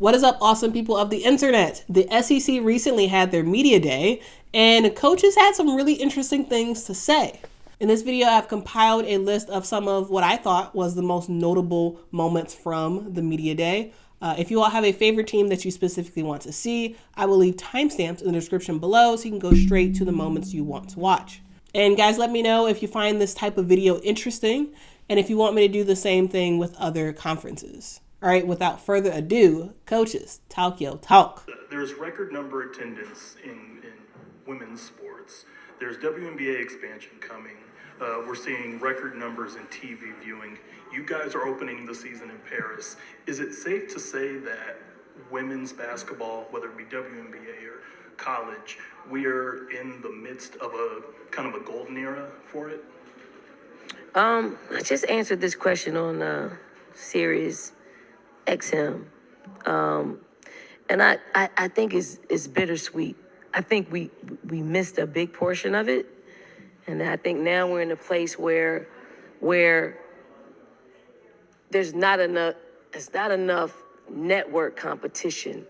What is up, awesome people of the internet? The SEC recently had their media day, and coaches had some really interesting things to say. In this video, I've compiled a list of some of what I thought was the most notable moments from the media day. If you all have a favorite team that you specifically want to see, I will leave timestamps in the description below so you can go straight to the moments you want to watch. And guys, let me know if you find this type of video interesting and if you want me to do the same thing with other conferences. All right, without further ado, coaches, talk yo talk. There's record number attendance in women's sports. There's WNBA expansion coming. We're seeing record numbers in TV viewing. You guys are opening the season in Paris. Is it safe to say that women's basketball, whether it be WNBA or college, we are in the midst of a kind of a golden era for it? I just answered this question on Sirius XM, and I think it's bittersweet. I think we missed a big portion of it, and I think now we're in a place where there's not enough network competition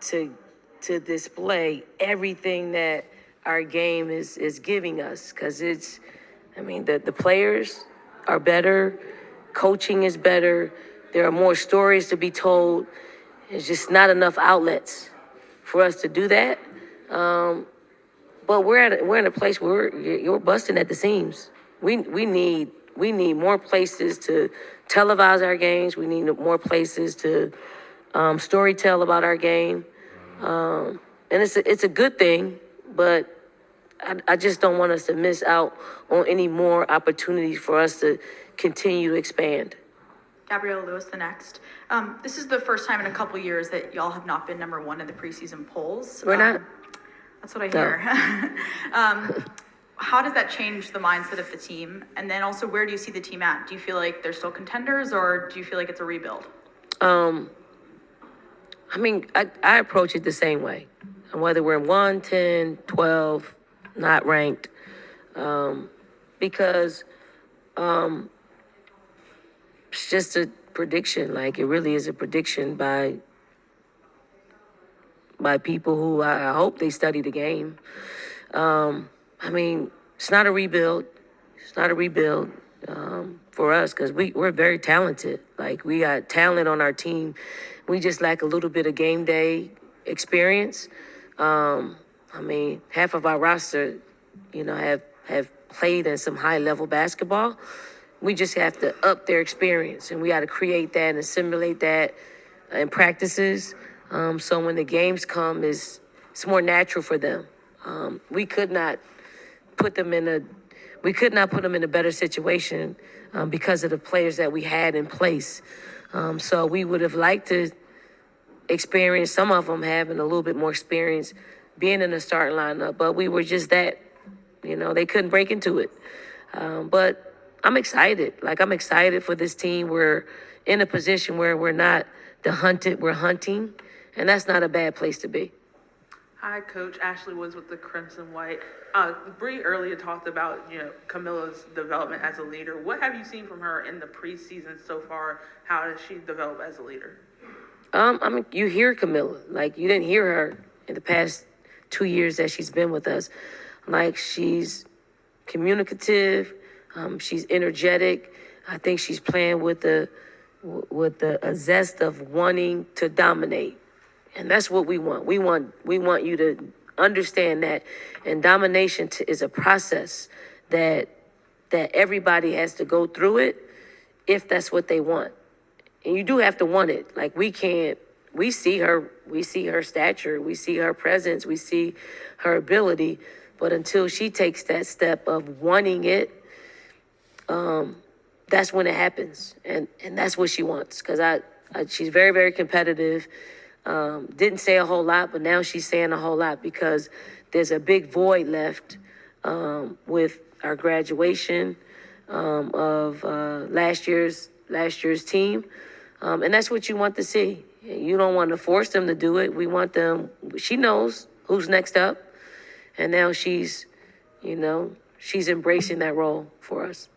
to display everything that our game is giving us, because the players are better, coaching is better. There are more stories to be told. There's just not enough outlets for us to do that. But we're in a place where you're busting at the seams. We need more places to televise our games. We need more places to storytell about our game. And it's a good thing, but I just don't want us to miss out on any more opportunities for us to continue to expand. Gabrielle Lewis, the next. This is the first time in a couple years that y'all have not been number one in the preseason polls. We're not. That's what I hear. No. How does that change the mindset of the team? And then also, where do you see the team at? Do you feel like they're still contenders, or do you feel like it's a rebuild? I approach it the same way. And whether we're in 1, 10, 12, not ranked, because it's just a prediction. Like, it really is a prediction by people who I hope they study the game. It's not a rebuild. It's not a rebuild for us, because we're very talented. Like, we got talent on our team. We just lack a little bit of game day experience. Half of our roster, have played in some high-level basketball. We just have to up their experience, and we got to create that and assimilate that in practices. So when the games come, it's more natural for them. We could not put them in a better situation because of the players that we had in place. So we would have liked to experience some of them having a little bit more experience being in the starting lineup, but we were just that, they couldn't break into it. But I'm excited. I'm excited for this team. We're in a position where we're not the hunted, we're hunting, and that's not a bad place to be. Hi, Coach. Ashley Woods with the Crimson White. Bree earlier talked about, Camilla's development as a leader. What have you seen from her in the preseason so far? How does she develop as a leader? You hear Camilla. You didn't hear her in the past 2 years that she's been with us. She's communicative. She's energetic. I think she's playing with a zest of wanting to dominate. And that's what we want. We want you to understand that. And domination is a process that everybody has to go through it if that's what they want. And you do have to want it. We see her stature, we see her presence, we see her ability. But until she takes that step of wanting it, that's when it happens. And that's what she wants. Because she's very, very competitive. Didn't say a whole lot, but now she's saying a whole lot because there's a big void left with our graduation of last year's team. And that's what you want to see. You don't want to force them to do it. We want them. She knows who's next up. And now she's embracing that role for us.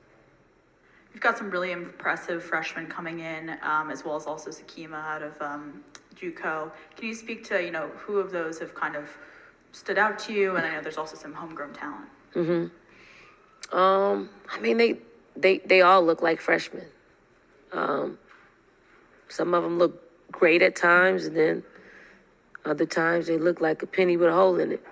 You've got some really impressive freshmen coming in, as well as also Sakima out of JUCO. Can you speak to, who of those have kind of stood out to you? And I know there's also some homegrown talent. I mean, they all look like freshmen. Some of them look great at times, and then other times they look like a penny with a hole in it.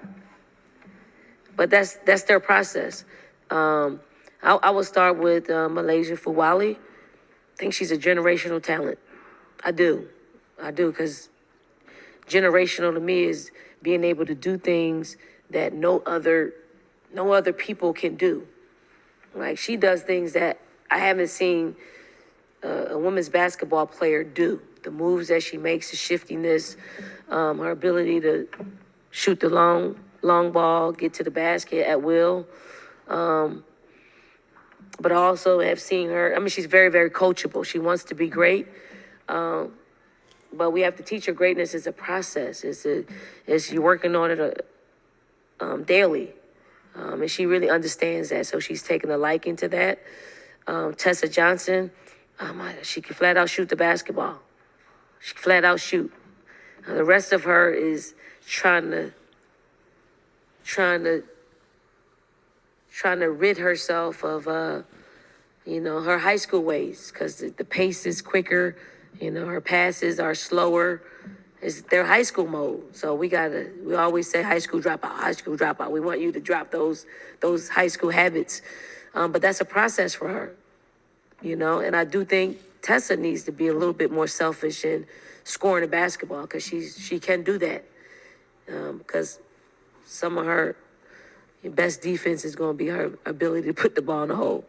But that's their process. I will start with Malaysia Fawali. I think she's a generational talent. I do, because generational to me is being able to do things that no other people can do. Like, she does things that I haven't seen a women's basketball player do. The moves that she makes, the shiftiness, her ability to shoot the long ball, get to the basket at will. But I also have seen her, I mean, she's very, very coachable. She wants to be great. But we have to teach her greatness is a process. It's you're working on it daily. And she really understands that, so she's taken a liking to that. Tessa Johnson, she can flat out shoot the basketball. She can flat out shoot. The rest of her is trying to rid herself of, her high school ways, because the pace is quicker. Her passes are slower. It's their high school mode. So we always say high school dropout. We want you to drop those high school habits. But that's a process for her, and I do think Tessa needs to be a little bit more selfish in scoring a basketball, because she can do that. Because some of her best defense is going to be her ability to put the ball in the hole.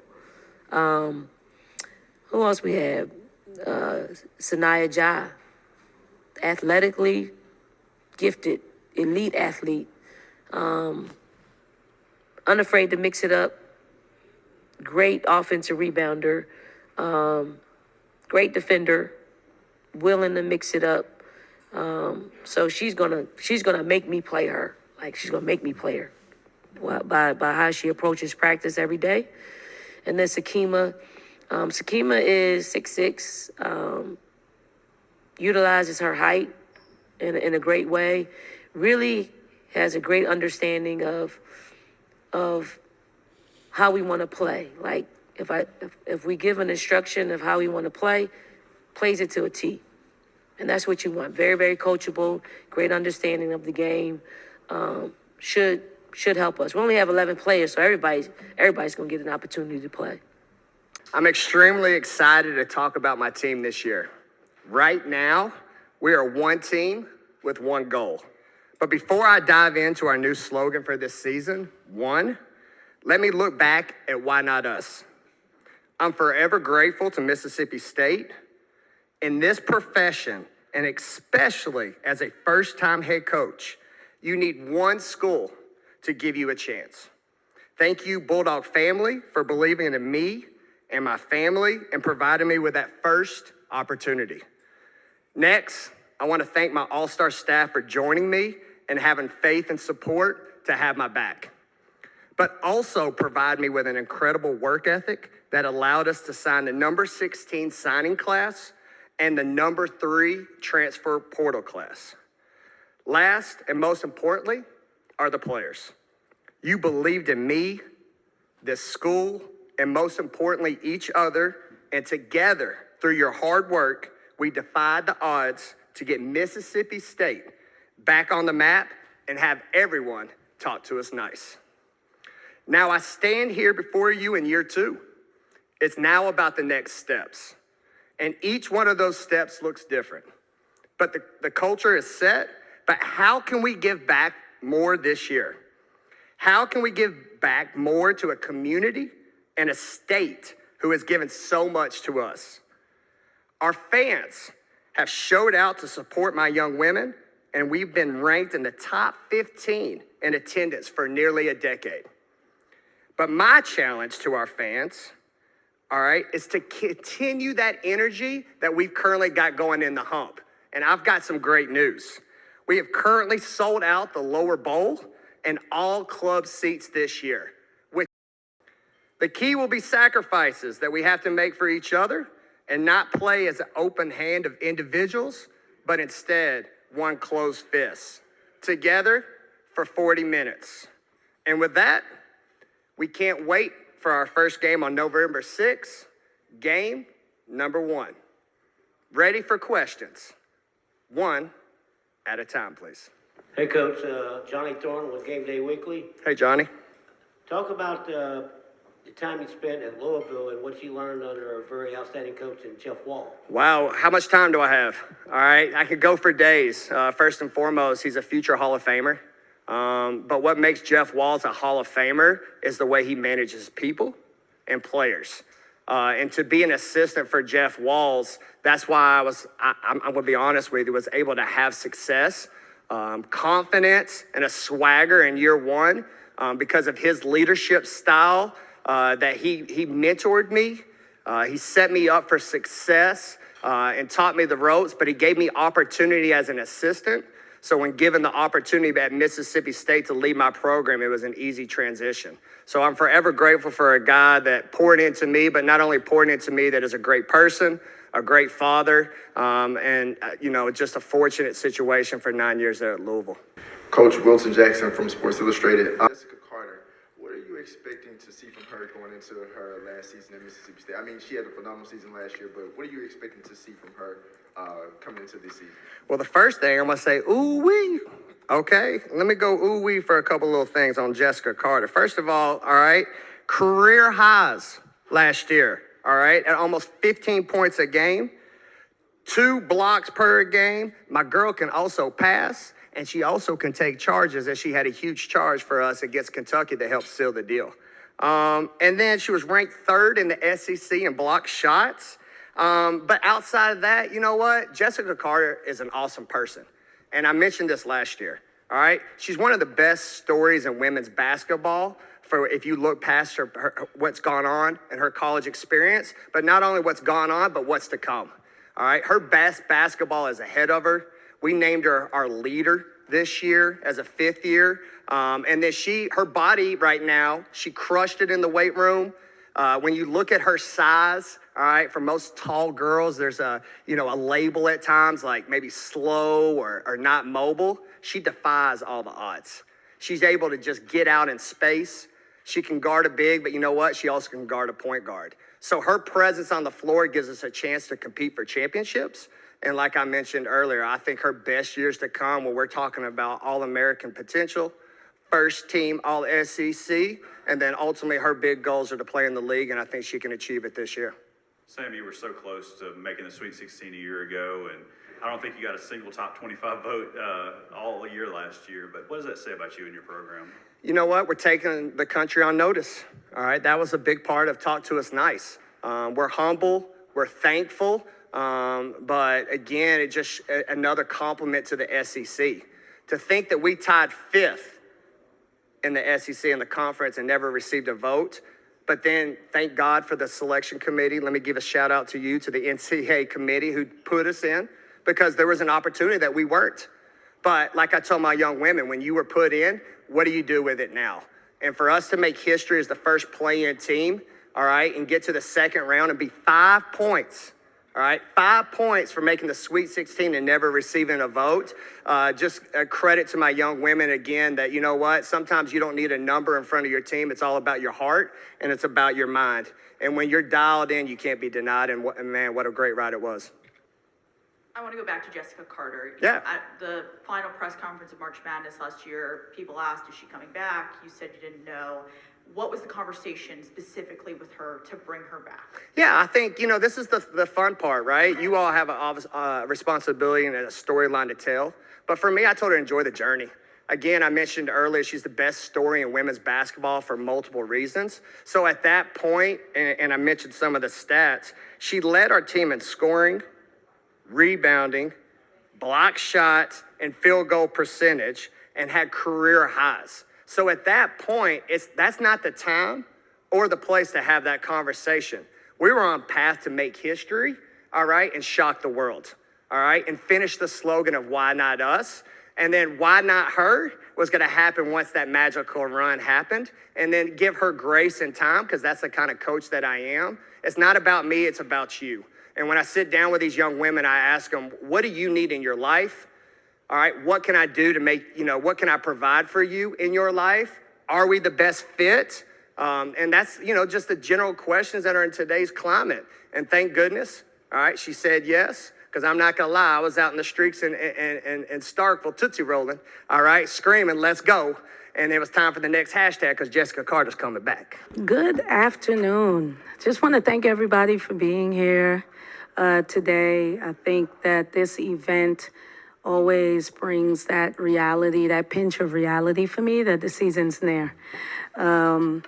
Who else we have? Sanaya Ja. Athletically gifted, elite athlete. Unafraid to mix it up. Great offensive rebounder. Great defender. Willing to mix it up. So she's gonna make me play her. Like, she's gonna make me play her. By how she approaches practice every day. And then Sakima is 6'6", utilizes her height in a great way, really has a great understanding of how we want to play. Like, if we give an instruction of how we want to play, plays it to a T. And that's what you want. Very, very coachable, great understanding of the game. Should help us. We only have 11 players, so everybody's going to get an opportunity to play. I'm extremely excited to talk about my team this year. Right now, we are one team with one goal. But before I dive into our new slogan for this season, let me look back at why not us. I'm forever grateful to Mississippi State. In this profession, and especially as a first-time head coach, you need one school to give you a chance. Thank you, Bulldog family, for believing in me and my family and providing me with that first opportunity. Next, I want to thank my all-star staff for joining me and having faith and support to have my back, but also provide me with an incredible work ethic that allowed us to sign the number 16 signing class and the number 3 transfer portal class. Last and most importantly are the players. You believed in me, this school, and most importantly, each other, and together, through your hard work, we defied the odds to get Mississippi State back on the map and have everyone talk to us nice. Now I stand here before you in year 2. It's now about the next steps. And each one of those steps looks different. But the culture is set, but how can we give back more this year? How can we give back more to a community and a state who has given so much to us? Our fans have showed out to support my young women, and we've been ranked in the top 15 in attendance for nearly a decade. But my challenge to our fans, all right, is to continue that energy that we've currently got going in the hump. And I've got some great news. We have currently sold out the lower bowl and all club seats this year. The key will be sacrifices that we have to make for each other and not play as an open hand of individuals, but instead one closed fist, together for 40 minutes. And with that, we can't wait for our first game on November 6th, game number 1. Ready for questions? One at a time, please. Hey, Coach. Johnny Thorne with Game Day Weekly. Hey, Johnny. Talk about the time you spent at Louisville and what you learned under a very outstanding coach in Jeff Wall. Wow, how much time do I have? All right, I could go for days. First and foremost, he's a future Hall of Famer. But what makes Jeff Walls a Hall of Famer is the way he manages people and players. And to be an assistant for Jeff Walls, that's why I'm going to be honest with you, was able to have success, confidence, and a swagger in year one because of his leadership style that he mentored me. He set me up for success and taught me the ropes, but he gave me opportunity as an assistant. So when given the opportunity at Mississippi State to lead my program, it was an easy transition. So I'm forever grateful for a guy that poured into me, but not only poured into me, that is a great person, a great father, and just a fortunate situation for 9 years there at Louisville. Coach Wilson Jackson from Sports Illustrated. Jessica Carter, what are you expecting to see from her going into her last season at Mississippi State? I mean, she had a phenomenal season last year, but what are you expecting to see from her coming into this season? Well, the first thing I'm going to say, ooh-wee. Okay, let me go ooh-wee for a couple little things on Jessica Carter. First of all right, career highs last year, all right, at almost 15 points a game, 2 blocks per game. My girl can also pass, and she also can take charges, as she had a huge charge for us against Kentucky that helped seal the deal. And then she was ranked 3rd in the SEC in block shots. But outside of that, you know what? Jessica Carter is an awesome person. And I mentioned this last year, all right? She's one of the best stories in women's basketball for if you look past her what's gone on in her college experience, but not only what's gone on, but what's to come, all right? Her best basketball is ahead of her. We named her our leader this year as a 5th year. And then her body right now, she crushed it in the weight room. When you look at her size, all right, for most tall girls, there's a label at times like maybe slow or not mobile. She defies all the odds. She's able to just get out in space. She can guard a big, but you know what? She also can guard a point guard. So her presence on the floor gives us a chance to compete for championships. And like I mentioned earlier, I think her best years to come when we're talking about All-American potential, first team All-SEC, and then ultimately her big goals are to play in the league, and I think she can achieve it this year. Sam, you were so close to making the Sweet 16 a year ago, and I don't think you got a single top 25 vote all year last year, but what does that say about you and your program? You know what? We're taking the country on notice, all right? That was a big part of Talk to Us Nice. We're humble, we're thankful, but again, it just another compliment to the SEC. To think that we tied 5th in the SEC in the conference and never received a vote. But then thank God for the selection committee. Let me give a shout out to you, to the NCAA committee who put us in, because there was an opportunity that we weren't. But like I told my young women, when you were put in, what do you do with it now? And for us to make history as the first play-in team, all right, and get to the second round and be 5 points, all right, 5 points for making the Sweet 16 and never receiving a vote. Just a credit to my young women again that, you know what, sometimes you don't need a number in front of your team. It's all about your heart and it's about your mind. And when you're dialed in, you can't be denied. And man, what a great ride it was. I want to go back to Jessica Carter. Yeah. At the final press conference of March Madness last year, people asked, is she coming back? You said you didn't know. What was the conversation specifically with her to bring her back? Yeah, I think, this is the fun part, right? You all have a responsibility and a storyline to tell. But for me, I told her to enjoy the journey. Again, I mentioned earlier, she's the best story in women's basketball for multiple reasons. So at that point, and I mentioned some of the stats, she led our team in scoring, rebounding, block shots, and field goal percentage, and had career highs. So at that point, that's not the time or the place to have that conversation. We were on path to make history, all right, and shock the world, all right, and finish the slogan of why not us. And then why not her was going to happen once that magical run happened. And then give her grace and time, because that's the kind of coach that I am. It's not about me, it's about you. And when I sit down with these young women, I ask them, what do you need in your life? All right, what can I do to make, what can I provide for you in your life? Are we the best fit? And that's, just the general questions that are in today's climate. And thank goodness, all right, she said yes, because I'm not going to lie, I was out in the streets in Starkville, Tootsie rolling, all right, screaming, let's go. And it was time for the next hashtag because Jessica Carter's coming back. Good afternoon. Just want to thank everybody for being here today. I think that this event always brings that reality, that pinch of reality for me that the season's near. And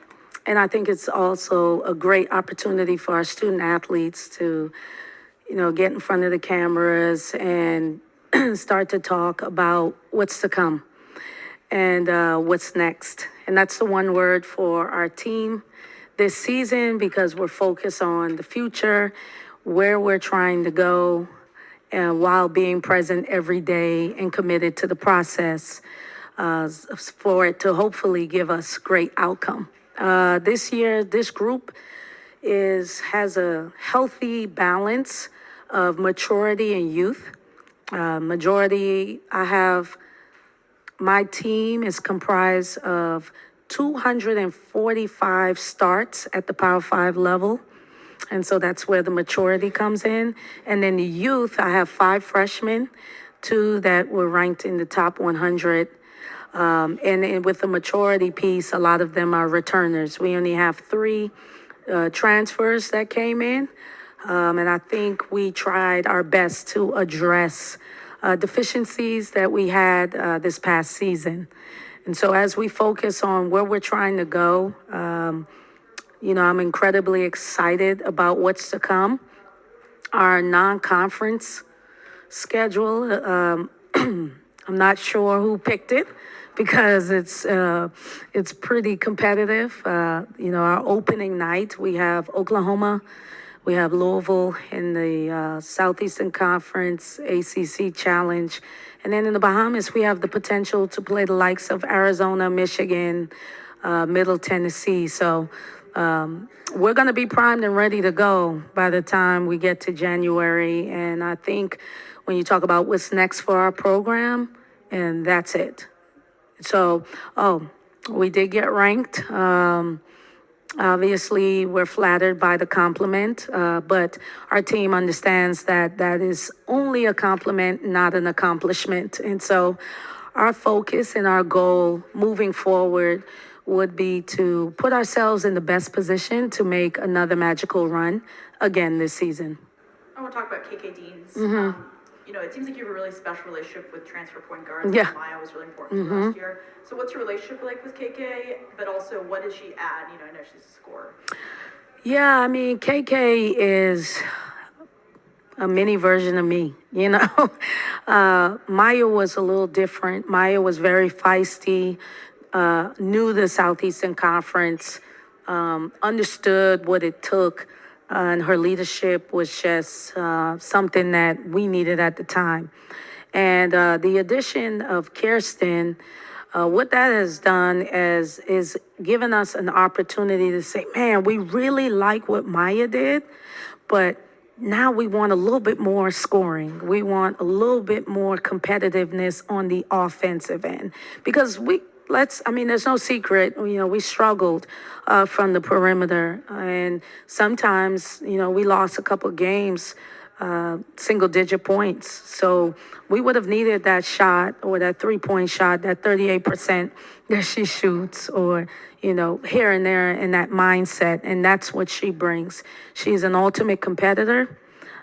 I think it's also a great opportunity for our student athletes to, get in front of the cameras and start to talk about what's to come and what's next. And that's the one word for our team this season, because we're focused on the future, where we're trying to go, and while being present every day and committed to the process for it to hopefully give us great outcome. This year, this group has a healthy balance of maturity and youth. My team is comprised of 245 starts at the Power 5 level. And so that's where the maturity comes in. And then the youth, I have 5 freshmen, 2 that were ranked in the top 100. And with the maturity piece, a lot of them are returners. We only have 3 transfers that came in. And I think we tried our best to address deficiencies that we had this past season. And so as we focus on where we're trying to go, I'm incredibly excited about what's to come. Our non-conference schedule, I'm not sure who picked it because it's pretty competitive. Our opening night, we have Oklahoma, we have Louisville in the Southeastern Conference ACC Challenge. And then in the Bahamas, we have the potential to play the likes of Arizona, Michigan, Middle Tennessee. So we're going to be primed and ready to go by the time we get to January. And I think when you talk about what's next for our program, and that's it. So, we did get ranked. Obviously, we're flattered by the compliment, but our team understands that that is only a compliment, not an accomplishment. And so our focus and our goal moving forward would be to put ourselves in the best position to make another magical run again this season. I want to talk about KK Deans. Mm-hmm. It seems like you have a really special relationship with transfer point guards. Yeah. Maya was really important to you last year. So what's your relationship like with KK? But also, what does she add? I know she's a scorer. Yeah, KK is a mini version of me, Maya was a little different. Maya was very feisty, knew the Southeastern Conference, understood what it took, and her leadership was just something that we needed at the time. And the addition of Kirsten, what that has done is given us an opportunity to say, man, we really like what Maya did, but now we want a little bit more scoring. We want a little bit more competitiveness on the offensive end. Because there's no secret, we struggled from the perimeter. And sometimes, we lost a couple games, single-digit points. So we would have needed that shot or that three-point shot, that 38% that she shoots, or, here and there in that mindset. And that's what she brings. She's an ultimate competitor.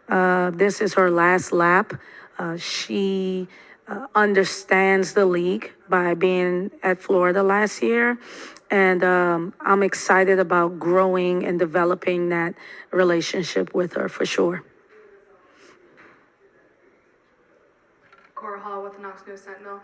This is her last lap. She understands the league by being at Florida last year. And I'm excited about growing and developing that relationship with her for sure. Cora Hall with the Knox News Sentinel.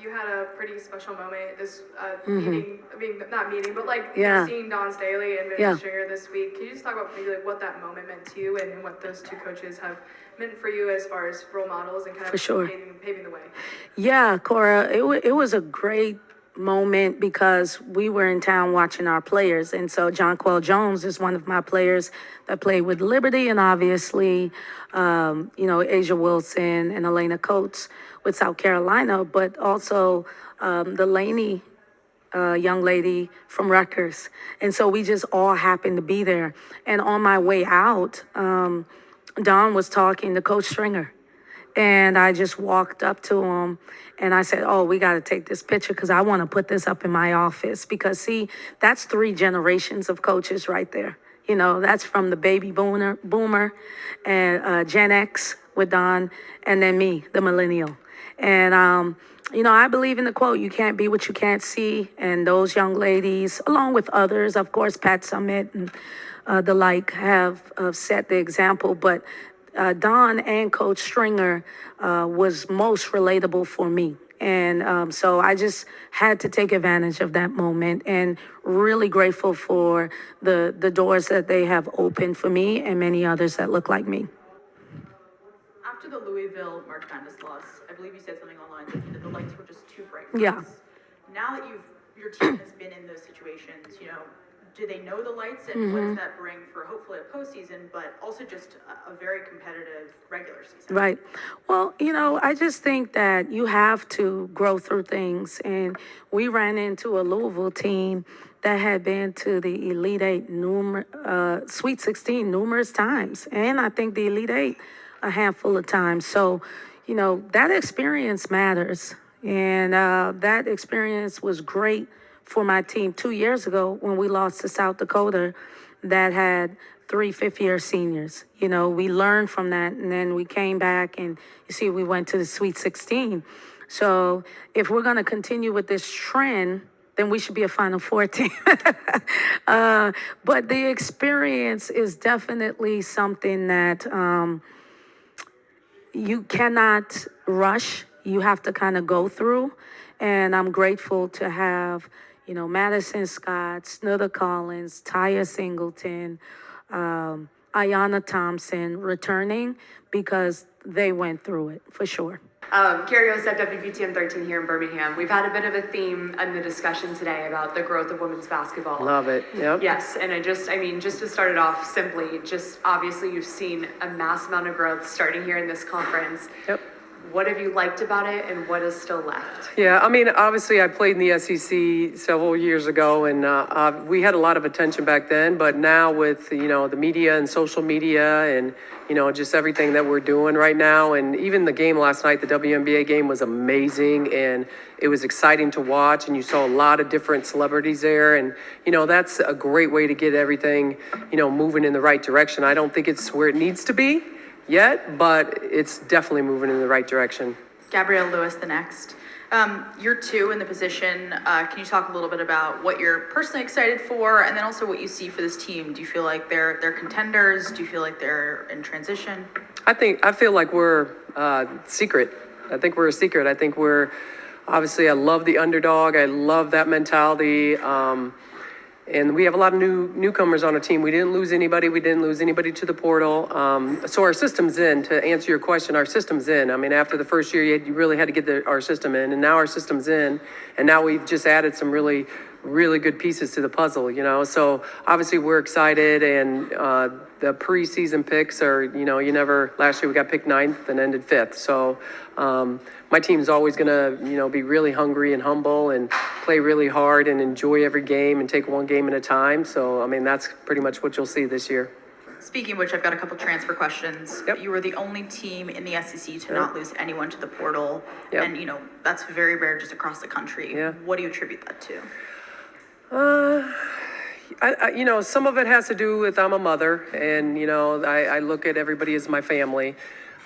You had a pretty special moment this meeting. Seeing Don Staley and Vince Stringer this week. Can you just talk about maybe what that moment meant to you and what those two coaches have meant for you as far as role models and kind of paving the way? Yeah, Cora, it was a great moment because we were in town watching our players. And so Jonquel Jones is one of my players that played with Liberty, and obviously, Asia Wilson and Elena Coates with South Carolina, but also the Laney young lady from Rutgers. And so we just all happened to be there. And on my way out, Don was talking to Coach Stringer. And I just walked up to him and I said, we got to take this picture because I want to put this up in my office. Because, see, that's 3 generations of coaches right there. That's from the baby boomer and Gen X with Don, and then me, the millennial. And, I believe in the quote, you can't be what you can't see. And those young ladies, along with others, of course, Pat Summitt and the like, have set the example. But Don and Coach Stringer was most relatable for me. And so I just had to take advantage of that moment, and really grateful for the doors that they have opened for me and many others that look like me. After the Louisville March Madness loss, I believe you said something online that the lights were just too bright. Yeah. Now that your team has been in those situations, do they know the lights, and what does that bring for hopefully a postseason, but also just a very competitive regular season? Right. Well, I just think that you have to grow through things. And we ran into a Louisville team that had been to the Elite Eight, Sweet 16 numerous times. And I think the Elite Eight a handful of times. So, that experience matters. And that experience was great for my team 2 years ago when we lost to South Dakota that had 3 fifth-year seniors. We learned from that, and then we came back, and you see, we went to the Sweet 16. So if we're going to continue with this trend, then we should be a Final Four team. But the experience is definitely something that you cannot rush. You have to kind of go through. And I'm grateful to have Madison Scott, Snooda Collins, Taya Singleton, Ayanna Thompson returning because they went through it for sure. Carrie Osep, WBTM 13 here in Birmingham. We've had a bit of a theme in the discussion today about the growth of women's basketball. Love it. Yep. Yes, and just to start it off simply, just obviously you've seen a mass amount of growth starting here in this conference. Yep. What have you liked about it, and what is still left? Yeah, obviously I played in the SEC several years ago, and we had a lot of attention back then, but now with, the media and social media and, just everything that we're doing right now, and even the game last night, the WNBA game was amazing, and it was exciting to watch, and you saw a lot of different celebrities there, and, that's a great way to get everything, moving in the right direction. I don't think it's where it needs to be yet, but it's definitely moving in the right direction. Gabrielle Lewis, the next. You're 2 in the position. Can you talk a little bit about what you're personally excited for, and then also what you see for this team? Do you feel like they're contenders? Do you feel like they're in transition? I feel like we're secret. I think we're a secret. I think obviously I love the underdog. I love that mentality. And we have a lot of newcomers on our team. We didn't lose anybody. We didn't lose anybody to the portal. So our system's in. To answer your question, our system's in. After the first year, you really had to get our system in, and now our system's in. And now we've just added some really, really good pieces to the puzzle, So obviously we're excited, and the preseason picks are, last year we got picked 9th and ended 5th. So my team's always going to, be really hungry and humble and play really hard and enjoy every game and take one game at a time. So, that's pretty much what you'll see this year. Speaking of which, I've got a couple transfer questions. Yep. You were the only team in the SEC to not lose anyone to the portal. Yep. And, that's very rare just across the country. Yeah. What do you attribute that to? Some of it has to do with I'm a mother, and, I look at everybody as my family.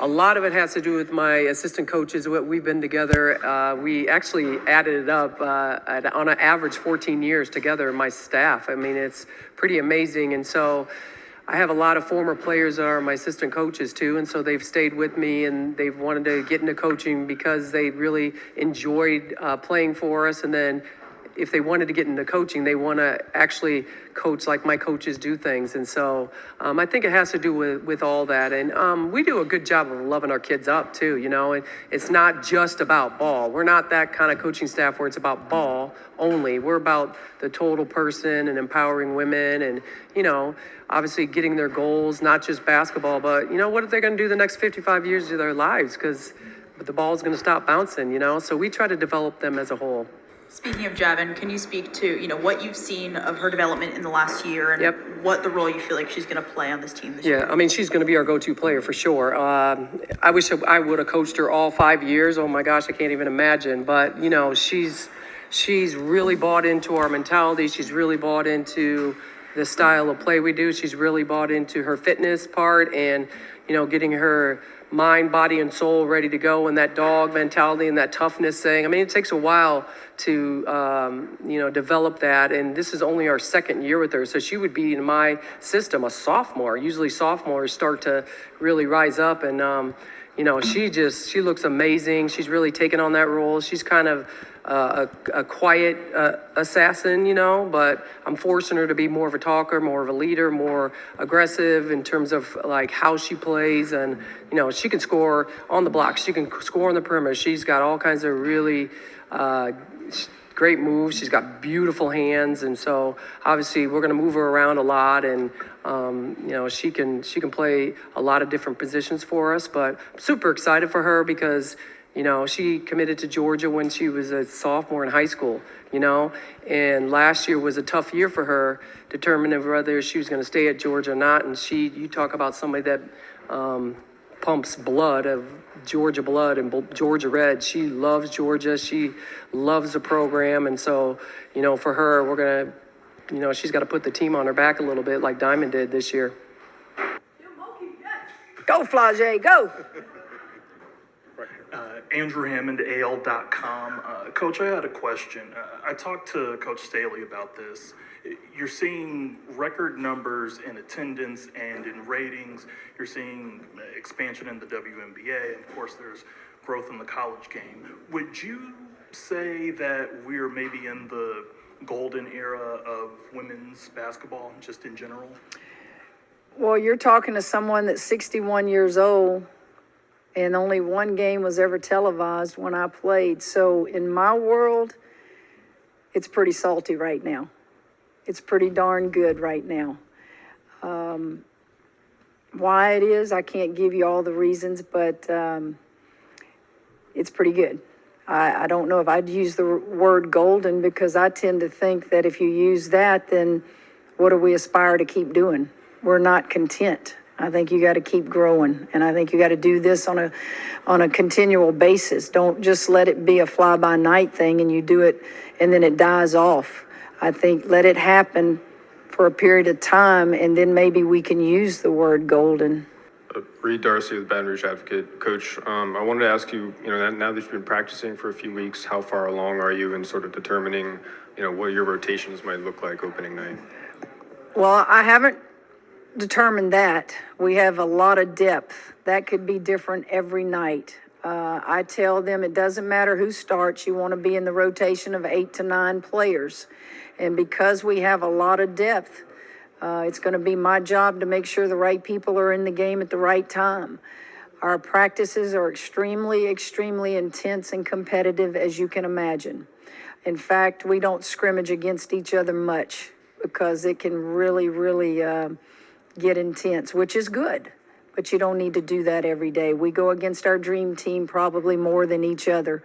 A lot of it has to do with my assistant coaches. We've been together. We actually added it up on an average 14 years together, my staff. It's pretty amazing. And so I have a lot of former players that are my assistant coaches too. And so they've stayed with me, and they've wanted to get into coaching because they really enjoyed playing for us. And then if they wanted to get into coaching, they want to actually coach like my coaches do things. And so I think it has to do with all that. And we do a good job of loving our kids up too, you know, and it's not just about ball. We're not that kind of coaching staff where it's about ball only. We're about the total person and empowering women and, you know, obviously getting their goals, not just basketball, but, you know, what are they going to do the next 55 years of their lives? Because the ball's going to stop bouncing, you know, so we try to develop them as a whole. Speaking of Javin, can you speak to, you know, what you've seen of her development in the last year and what the role you feel like she's going to play on this team this year? Yeah, I mean, she's going to be our go-to player for sure. I wish I would have coached her all 5 years. Oh my gosh, I can't even imagine. But, you know, she's really bought into our mentality. She's really bought into the style of play we do. She's really bought into her fitness part and, you know, getting her mind, body, and soul ready to go, and that dog mentality and that toughness thing. I mean, it takes a while to, you know, develop that, and this is only our second year with her, so she would be, in my system, a sophomore. Usually sophomores start to really rise up, and, you know, she looks amazing. She's really taken on that role. She's kind of a quiet assassin, you know, but I'm forcing her to be more of a talker, more of a leader, more aggressive in terms of like how she plays. And, you know, she can score on the block. She can score on the perimeter. She's got all kinds of really great moves. She's got beautiful hands. And so obviously we're going to move her around a lot. And, you know, she can play a lot of different positions for us, but I'm super excited for her because, you know, she committed to Georgia when she was a sophomore in high school, you know, and last year was a tough year for her, determining whether she was going to stay at Georgia or not. And you talk about somebody that pumps blood of Georgia blood and Georgia red. She loves Georgia. She loves the program. And so, you know, for her, we're going to, you know, she's got to put the team on her back a little bit like Diamond did this year. Go, Flage, go. Andrew Hammond, AL.com. Coach, I had a question. I talked to Coach Staley about this. You're seeing record numbers in attendance and in ratings. You're seeing expansion in the WNBA. Of course, there's growth in the college game. Would you say that we're maybe in the golden era of women's basketball, just in general? Well, you're talking to someone that's 61 years old, and only one game was ever televised when I played. So in my world, it's pretty salty right now. It's pretty darn good right now. Why it is, I can't give you all the reasons, but it's pretty good. I don't know if I'd use the word golden, because I tend to think that if you use that, then what do we aspire to keep doing? We're not content. I think you got to keep growing, and I think you got to do this on a continual basis. Don't just let it be a fly-by-night thing and you do it and then it dies off. I think let it happen for a period of time, and then maybe we can use the word golden. Reed Darcy with Baton Rouge Advocate. Coach, I wanted to ask you, you know, now that you've been practicing for a few weeks, how far along are you in sort of determining, you know, what your rotations might look like opening night? Well, I haven't determined that. We have a lot of depth. That could be different every night. I tell them it doesn't matter who starts. You want to be in the rotation of 8 to 9 players. And because we have a lot of depth, it's going to be my job to make sure the right people are in the game at the right time. Our practices are extremely, extremely intense and competitive, as you can imagine. In fact, we don't scrimmage against each other much because it can really, really get intense, which is good, but you don't need to do that every day. We go against our dream team probably more than each other,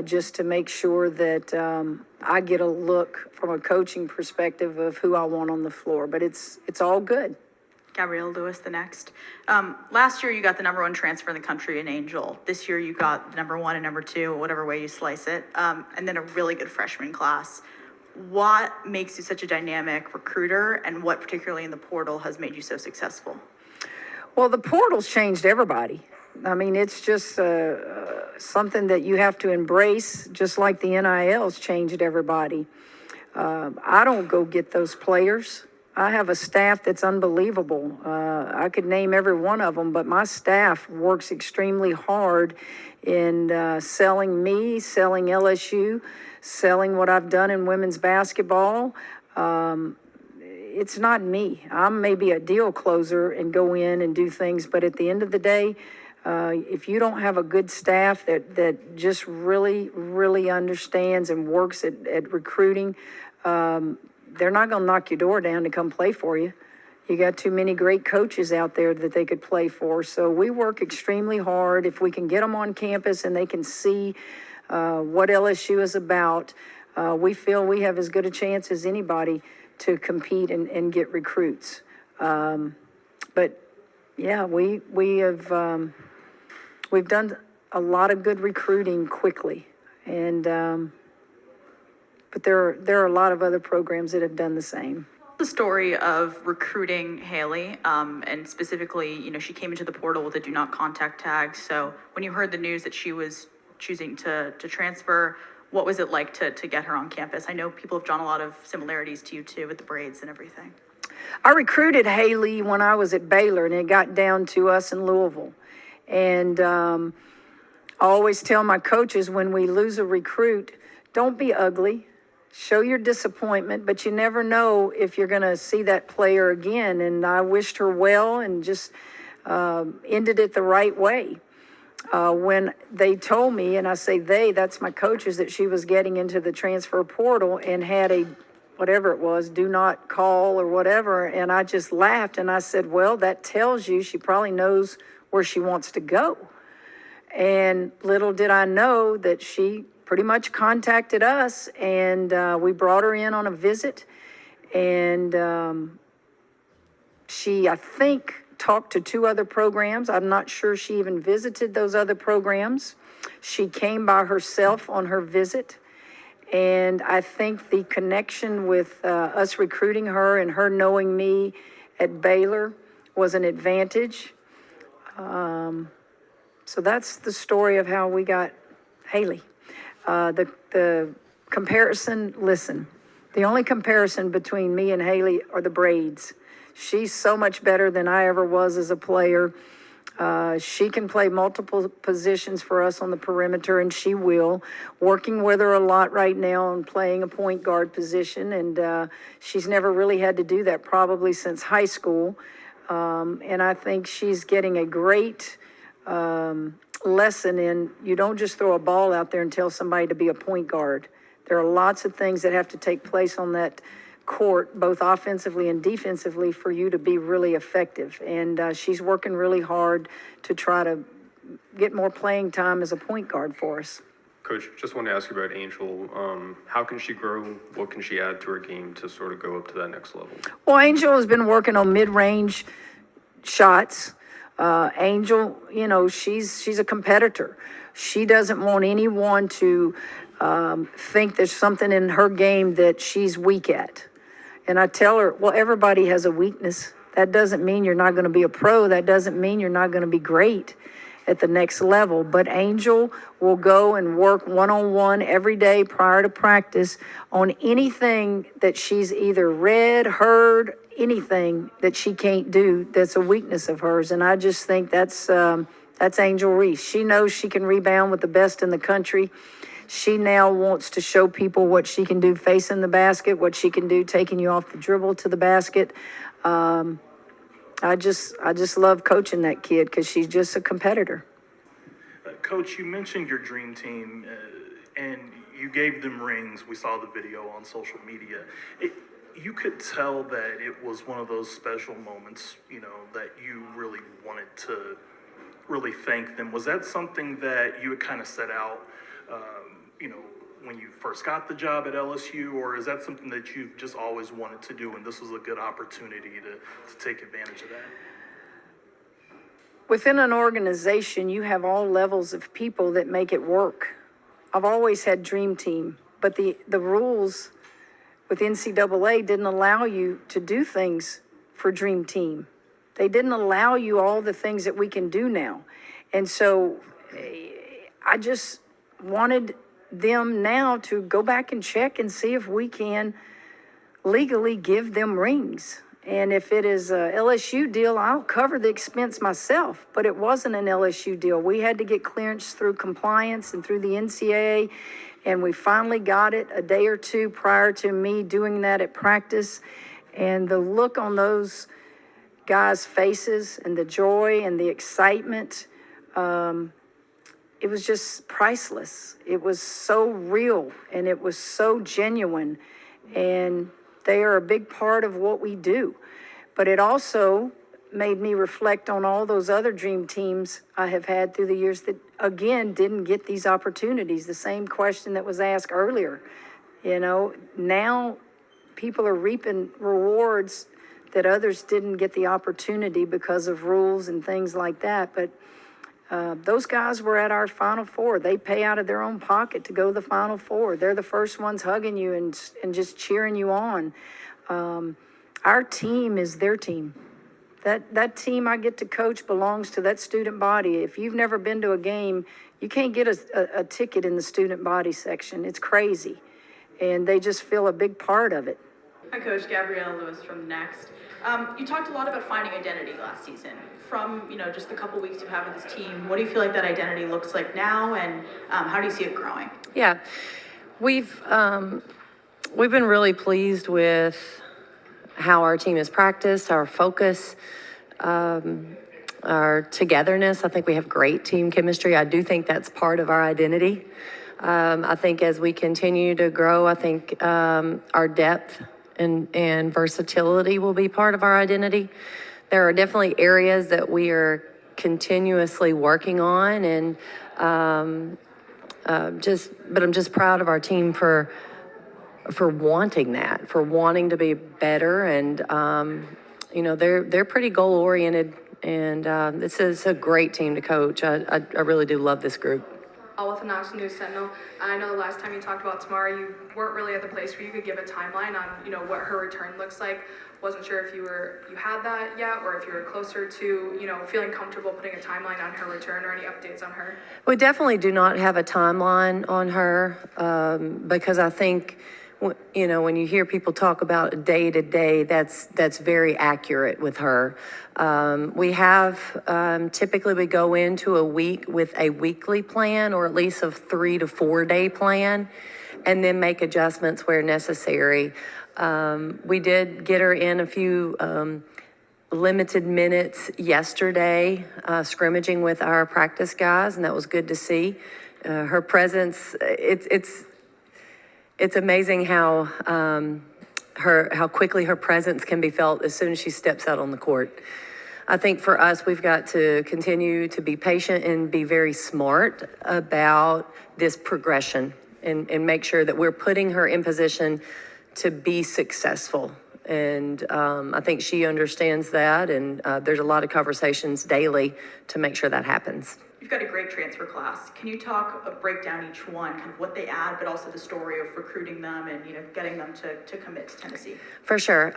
just to make sure that I get a look from a coaching perspective of who I want on the floor, but it's all good. Gabrielle Lewis, the next. Last year, you got the #1 transfer in the country in Angel. This year, you got the #1 and #2, whatever way you slice it, and then a really good freshman class. What makes you such a dynamic recruiter, and what particularly in the portal has made you so successful? Well, the portal's changed everybody. I mean, it's just something that you have to embrace, just like the NIL's changed everybody. I don't go get those players. I have a staff that's unbelievable. I could name every one of them, but my staff works extremely hard in selling me, selling LSU, selling what I've done in women's basketball. It's not me. I'm maybe a deal closer and go in and do things, but at the end of the day, if you don't have a good staff that just really, really understands and works at recruiting, they're not going to knock your door down to come play for you. You got too many great coaches out there that they could play for. So we work extremely hard. If we can get them on campus and they can see what LSU is about, we feel we have as good a chance as anybody to compete and get recruits. But yeah, we have we've done a lot of good recruiting quickly, and but there are a lot of other programs that have done the same. The story of recruiting Haley, and specifically, she came into the portal with a do not contact tag. So when you heard the news that she was choosing to transfer, what was it like to get her on campus? I know people have drawn a lot of similarities to you too with the braids and everything. I recruited Haley when I was at Baylor, and it got down to us in Louisville. And I always tell my coaches, when we lose a recruit, don't be ugly. Show your disappointment, but you never know if you're going to see that player again. And I wished her well and just ended it the right way. When they told me, and I say they, that's my coaches, that she was getting into the transfer portal and had a, whatever it was, do not call or whatever. And I just laughed and I said, well, that tells you she probably knows where she wants to go. And little did I know that she pretty much contacted us, and we brought her in on a visit, and she, I think, talked to 2 other programs. I'm not sure she even visited those other programs. She came by herself on her visit, and I think the connection with us recruiting her and her knowing me at Baylor was an advantage. So that's the story of how we got Haley. The comparison, listen, the only comparison between me and Haley are the braids. She's so much better than I ever was as a player. She can play multiple positions for us on the perimeter, and she will. Working with her a lot right now and playing a point guard position, and she's never really had to do that probably since high school. And I think she's getting a great lesson in, you don't just throw a ball out there and tell somebody to be a point guard. There are lots of things that have to take place on that court, both offensively and defensively, for you to be really effective. And she's working really hard to try to get more playing time as a point guard for us. Coach, just wanted to ask you about Angel. How can she grow? What can she add to her game to sort of go up to that next level? Well, Angel has been working on mid-range shots. Angel, she's a competitor. She doesn't want anyone to think there's something in her game that she's weak at. And I tell her, well, everybody has a weakness. That doesn't mean you're not going to be a pro. That doesn't mean you're not going to be great at the next level. But Angel will go and work one-on-one every day prior to practice on anything that she's either read, heard, anything that she can't do that's a weakness of hers. And I just think that's Angel Reese. She knows she can rebound with the best in the country. She now wants to show people what she can do facing the basket, what she can do taking you off the dribble to the basket. I just love coaching that kid because she's just a competitor. Coach, you mentioned your dream team, and you gave them rings. We saw the video on social media. You could tell that it was one of those special moments, that you really wanted to really thank them. Was that something that you had kind of set out, when you first got the job at LSU, or is that something that you've just always wanted to do and this was a good opportunity to take advantage of that? Within an organization, you have all levels of people that make it work. I've always had dream team, but the rules with NCAA didn't allow you to do things for dream team. They didn't allow you all the things that we can do now. And so I just wanted them now to go back and check and see if we can legally give them rings. And if it is a LSU deal, I'll cover the expense myself. But it wasn't an LSU deal. We had to get clearance through compliance and through the NCAA, and we finally got it a day or two prior to me doing that at practice. And the look on those guys' faces and the joy and the excitement, it was just priceless. It was so real and it was so genuine. And they are a big part of what we do. But it also made me reflect on all those other dream teams I have had through the years that, again, didn't get these opportunities. The same question that was asked earlier. You know, now people are reaping rewards that others didn't get the opportunity because of rules and things like that. But those guys were at our Final Four. They pay out of their own pocket to go to the Final Four. They're the first ones hugging you and just cheering you on. Our team is their team. That team I get to coach belongs to that student body. If you've never been to a game, you can't get a ticket in the student body section. It's crazy. And they just feel a big part of it. Hi, Coach. Gabrielle Lewis from Next. You talked a lot about finding identity last season. From, just the couple weeks you have with this team, what do you feel like that identity looks like now, and how do you see it growing? Yeah, we've been really pleased with how our team has practiced, our focus, our togetherness. I think we have great team chemistry. I do think that's part of our identity. I think as we continue to grow, I think our depth and versatility will be part of our identity. There are definitely areas that we are continuously working on, and but I'm just proud of our team for wanting that, for wanting to be better, and they're pretty goal oriented, and this is a great team to coach. I really do love this group. With the Knox News Sentinel. I know the last time you talked about Tamara, you weren't really at the place where you could give a timeline on, what her return looks like. Wasn't sure if you had that yet, or if you were closer to, feeling comfortable putting a timeline on her return, or any updates on her. We definitely do not have a timeline on her, because I think, when you hear people talk about day to day, that's very accurate with her. We have, typically we go into a week with a weekly plan, or at least a 3 to 4 day plan, and then make adjustments where necessary. We did get her in a few limited minutes yesterday, scrimmaging with our practice guys, and that was good to see. Her presence, it's amazing how quickly her presence can be felt as soon as she steps out on the court. I think for us, we've got to continue to be patient and be very smart about this progression, and make sure that we're putting her in position to be successful. And I think she understands that, and there's a lot of conversations daily to make sure that happens. You've got a great transfer class. Can you break down each one, kind of what they add, but also the story of recruiting them and getting them to commit to Tennessee? For sure.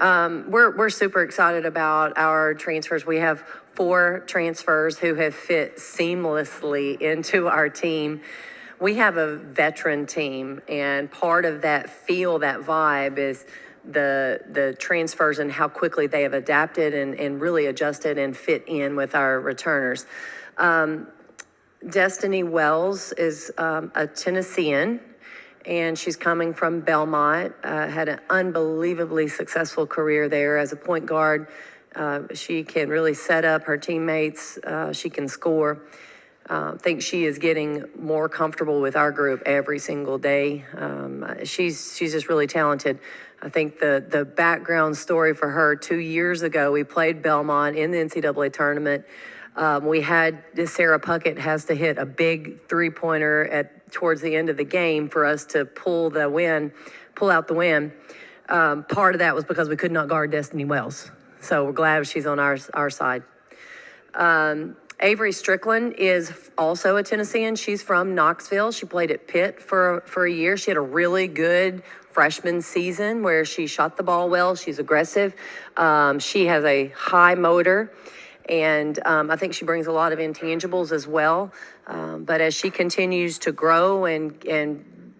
We're super excited about our transfers. We have 4 transfers who have fit seamlessly into our team. We have a veteran team, and part of that feel, that vibe, is the transfers and how quickly they have adapted and really adjusted and fit in with our returners. Destiny Wells is a Tennessean, and she's coming from Belmont, had an unbelievably successful career there as a point guard. She can really set up her teammates. She can score. I think she is getting more comfortable with our group every single day. She's just really talented. I think the background story for her, 2 years ago, we played Belmont in the NCAA tournament. We had Sarah Puckett has to hit a big 3-pointer towards the end of the game for us to pull out the win. Part of that was because we could not guard Destiny Wells. So we're glad she's on our side. Avery Strickland is also a Tennessean. She's from Knoxville. She played at Pitt for a year. She had a really good freshman season where she shot the ball well. She's aggressive. She has a high motor. And I think she brings a lot of intangibles as well. But as she continues to grow and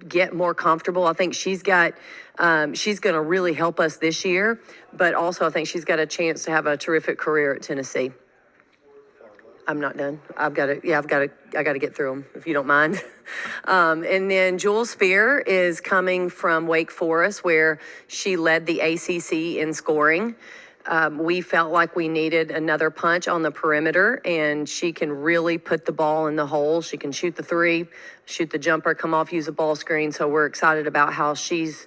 get more comfortable. I think she's going to really help us this year, but also I think she's got a chance to have a terrific career at Tennessee. I'm not done. I got to get through them, if you don't mind. And then Jewel Spear is coming from Wake Forest, where she led the ACC in scoring. We felt like we needed another punch on the perimeter, and she can really put the ball in the hole. She can shoot the three, shoot the jumper, come off, use a ball screen. So we're excited about how she's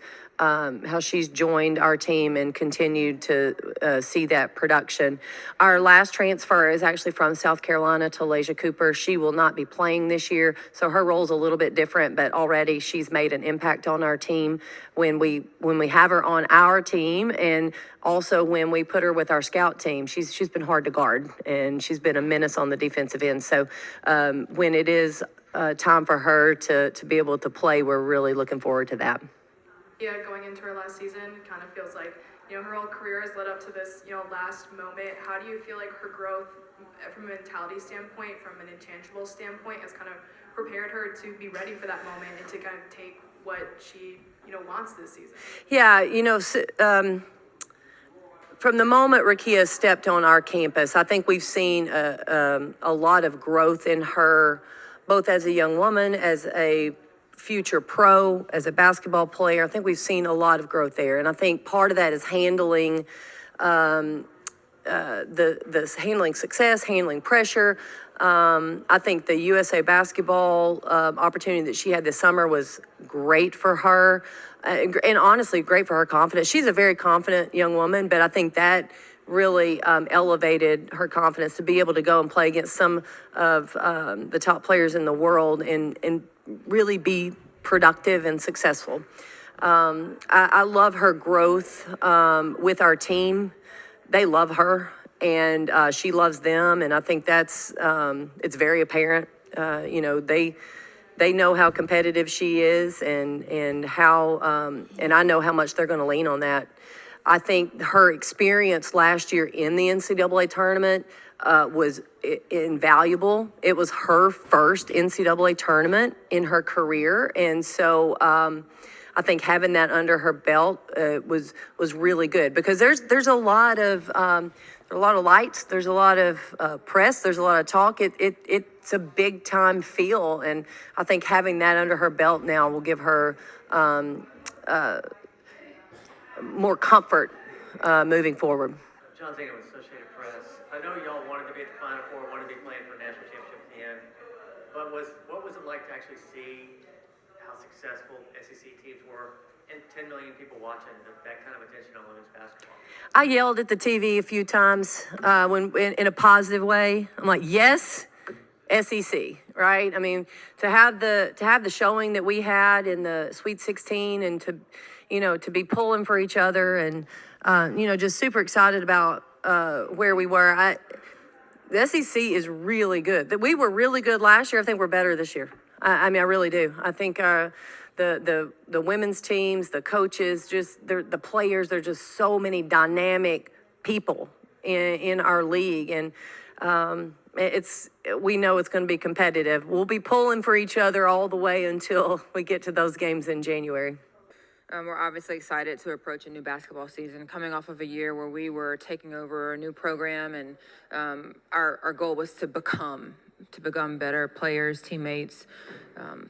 joined our team and continued to see that production. Our last transfer is actually from South Carolina, Talasia Cooper. She will not be playing this year, so her role is a little bit different, but already she's made an impact on our team when we have her on our team, and also when we put her with our scout team. She's been hard to guard, and she's been a menace on the defensive end. So when it is time for her to be able to play, we're really looking forward to that. Yeah, going into her last season, it kind of feels like, her whole career has led up to this, last moment. How do you feel like her growth from a mentality standpoint, from an intangible standpoint, has kind of prepared her to be ready for that moment and to kind of take what she, wants this season? Yeah, from the moment Rakia stepped on our campus, I think we've seen a lot of growth in her, both as a young woman, as a future pro, as a basketball player. I think we've seen a lot of growth there, and I think part of that is handling handling success, handling pressure. I think the USA basketball opportunity that she had this summer was great for her, and honestly great for her confidence. She's a very confident young woman, but I think that really elevated her confidence to be able to go and play against some of the top players in the world and really be productive and successful. I love her growth with our team. They love her, and she loves them, and I think that's it's very apparent. They know how competitive she is, and how and I know how much they're going to lean on that. I think her experience last year in the NCAA tournament was invaluable. It was her first NCAA tournament in her career, and so I think having that under her belt was really good, because there's a lot of lights, there's a lot of press, there's a lot of talk. It's a big time feel, and I think having that under her belt now will give her more comfort moving forward. John Zena with Associated Press. I know y'all wanted to be at the Final Four, wanted to be playing for a national championship at the end, but what was it like to actually see how successful SEC teams were and 10 million people watching that kind of attention on women's basketball? I yelled at the TV a few times when in a positive way. I'm like, yes, SEC, right? I mean, to have the showing that we had in the Sweet 16, and to be pulling for each other, and just super excited about where we were. The SEC is really good. We were really good last year. I think we're better this year. I really do. I think the women's teams, the coaches, just the players, there's just so many dynamic people in our league, and we know it's going to be competitive. We'll be pulling for each other all the way until we get to those games in January. We're obviously excited to approach a new basketball season, coming off of a year where we were taking over a new program, and our goal was to become better players, teammates,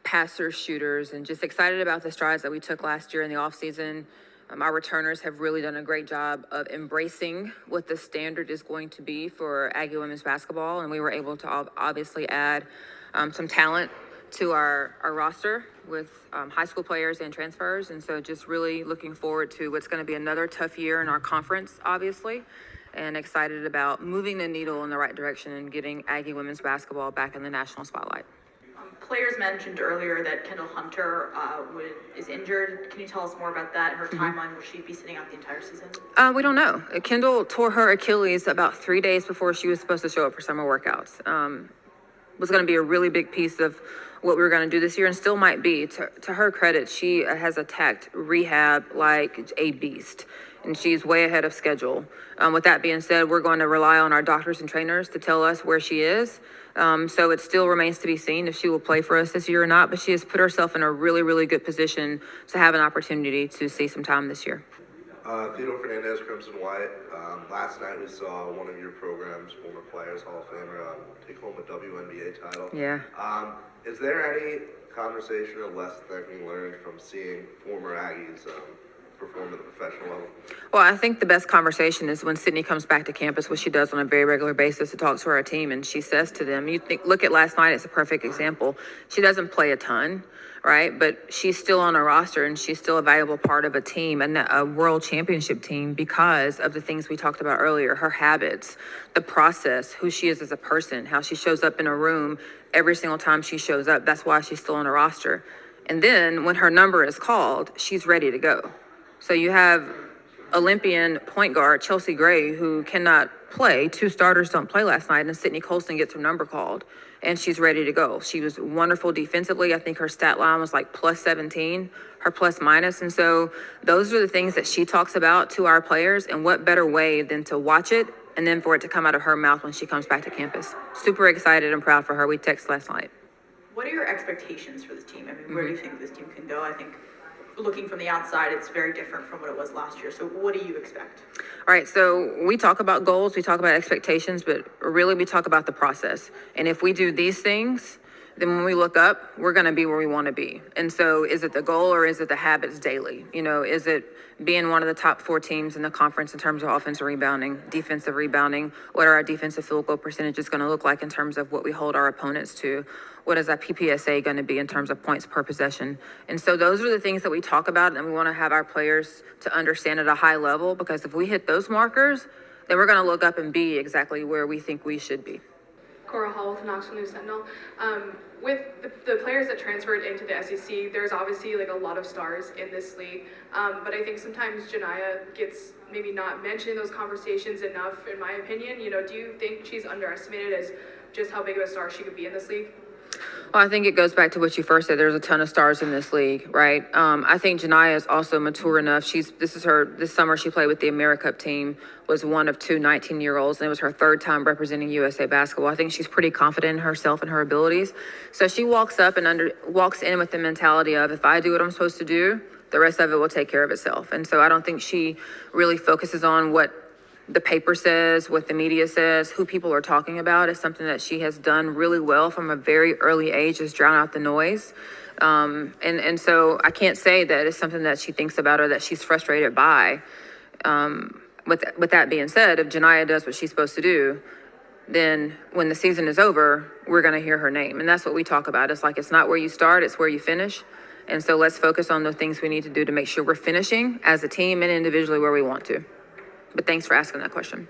passers, shooters, and just excited about the strides that we took last year in the offseason. Our returners have really done a great job of embracing what the standard is going to be for Aggie women's basketball, and we were able to obviously add some talent to our roster with high school players and transfers. And so just really looking forward to what's going to be another tough year in our conference, obviously, and excited about moving the needle in the right direction and getting Aggie women's basketball back in the national spotlight. Players mentioned earlier that Kendall Hunter is injured. Can you tell us more about that, her timeline? Will she be sitting out the entire season? We don't know. Kendall tore her Achilles about 3 days before she was supposed to show up for summer workouts. Was going to be a really big piece of what we were going to do this year, and still might be. To her credit, she has attacked rehab like a beast. and she's way ahead of schedule. With that being said, we're going to rely on our doctors and trainers to tell us where she is. So it still remains to be seen if she will play for us this year or not, but she has put herself in a really, really good position to have an opportunity to see some time this year. Theodore Fernandez, Crimson White. Last night we saw one of your program's former players, Hall of Famer, take home a WNBA title. Yeah. Is there any conversation or lesson that can be learned from seeing former Aggies perform at the professional level? Well, I think the best conversation is when Sydney comes back to campus, what she does on a very regular basis to talk to our team, and she says to them, look at last night, it's a perfect example. She doesn't play a ton, right? But she's still on a roster, and she's still a valuable part of a team, and a world championship team, because of the things we talked about earlier, her habits, the process, who she is as a person, how she shows up in a room every single time she shows up. That's why she's still on a roster. And then when her number is called, she's ready to go. So you have Olympian point guard Chelsea Gray, who cannot play. 2 starters don't play last night, and Sydney Colston gets her number called, and she's ready to go. She was wonderful defensively. I think her stat line was like plus 17, her plus minus. And so those are the things that she talks about to our players, and what better way than to watch it and then for it to come out of her mouth when she comes back to campus. Super excited and proud for her. We texted last night. What are your expectations for this team? I mean, where do you think this team can go? I think looking from the outside, it's very different from what it was last year. So what do you expect? All right, so we talk about goals, we talk about expectations, but really we talk about the process. And if we do these things, then when we look up, we're going to be where we want to be. And so is it the goal, or is it the habits daily? You know, is it being one of the top 4 teams in the conference in terms of offensive rebounding, defensive rebounding? What are our defensive field goal percentages going to look like in terms of what we hold our opponents to? What is our PPSA going to be in terms of points per possession? And so those are the things that we talk about, and we want to have our players to understand at a high level, because if we hit those markers, then we're going to look up and be exactly where we think we should be. Cora Hall with the Knoxville News Sentinel. With the players that transferred into the SEC, there's obviously like a lot of stars in this league, but I think sometimes Janiyah gets maybe not mentioned in those conversations enough, in my opinion. You know, do you think she's underestimated as just how big of a star she could be in this league? Well, I think it goes back to what you first said. There's a ton of stars in this league, right? I think Janiyah is also mature enough. This summer she played with the AmeriCup team, was one of 2 19-year-olds, and it was her 3rd time representing USA basketball. I think she's pretty confident in herself and her abilities. So she walks in with the mentality of, if I do what I'm supposed to do, the rest of it will take care of itself. And so I don't think she really focuses on what the paper says, what the media says, who people are talking about. Is something that she has done really well from a very early age, is drown out the noise. And so I can't say that it's something that she thinks about or that she's frustrated by. With that being said, if Janiyah does what she's supposed to do, then when the season is over, we're going to hear her name. And that's what we talk about. It's like, it's not where you start, it's where you finish. And so let's focus on the things we need to do to make sure we're finishing as a team and individually where we want to. But thanks for asking that question.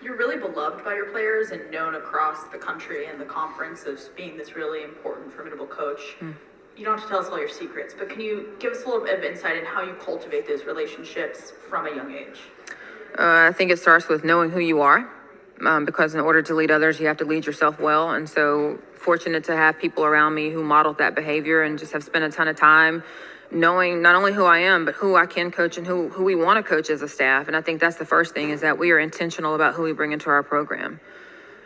You're really beloved by your players and known across the country and the conference as being this really important, formidable coach. You don't have to tell us all your secrets, but can you give us a little bit of insight in how you cultivate those relationships from a young age? I think it starts with knowing who you are, because in order to lead others, you have to lead yourself well. And so fortunate to have people around me who modeled that behavior and just have spent a ton of time knowing not only who I am, but who I can coach and who we want to coach as a staff. And I think that's the first thing, is that we are intentional about who we bring into our program.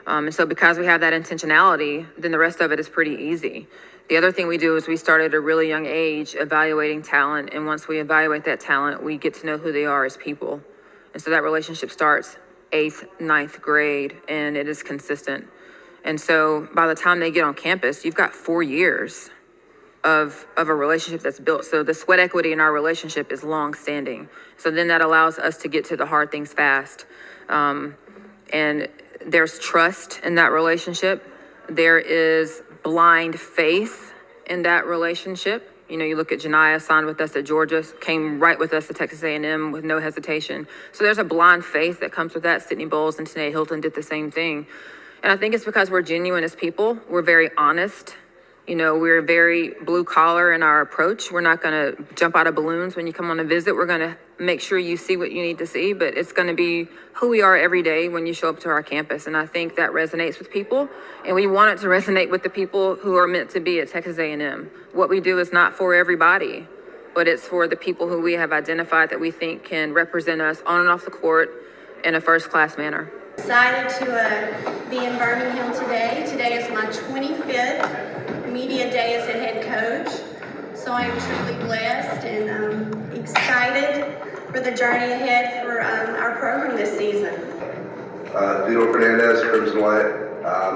And so because we have that intentionality, then the rest of it is pretty easy. The other thing we do is we start at a really young age evaluating talent. And once we evaluate that talent, we get to know who they are as people. And so that relationship starts 8th, 9th grade, and it is consistent. And so by the time they get on campus, you've got 4 years of a relationship that's built. So the sweat equity in our relationship is long standing. So then that allows us to get to the hard things fast. And there's trust in that relationship. There is blind faith in that relationship. You know, you look at Janiyah, signed with us at Georgia, came right with us to Texas A&M with no hesitation. So there's a blind faith that comes with that. Sydney Bowles and Tanae Hilton did the same thing. And I think it's because we're genuine as people. We're very honest. You know, we're very blue collar in our approach. We're not going to jump out of balloons when you come on a visit. We're going to make sure you see what you need to see, but it's going to be who we are every day when you show up to our campus. And I think that resonates with people, and we want it to resonate with the people who are meant to be at Texas A&M. What we do is not for everybody, but it's for the people who we have identified that we think can represent us on and off the court in a first-class manner. Excited to be in Birmingham today. Today is my 25th media day as a head coach, so I am truly blessed and excited for the journey ahead for our program this season. Dino Fernandez, Crimson White.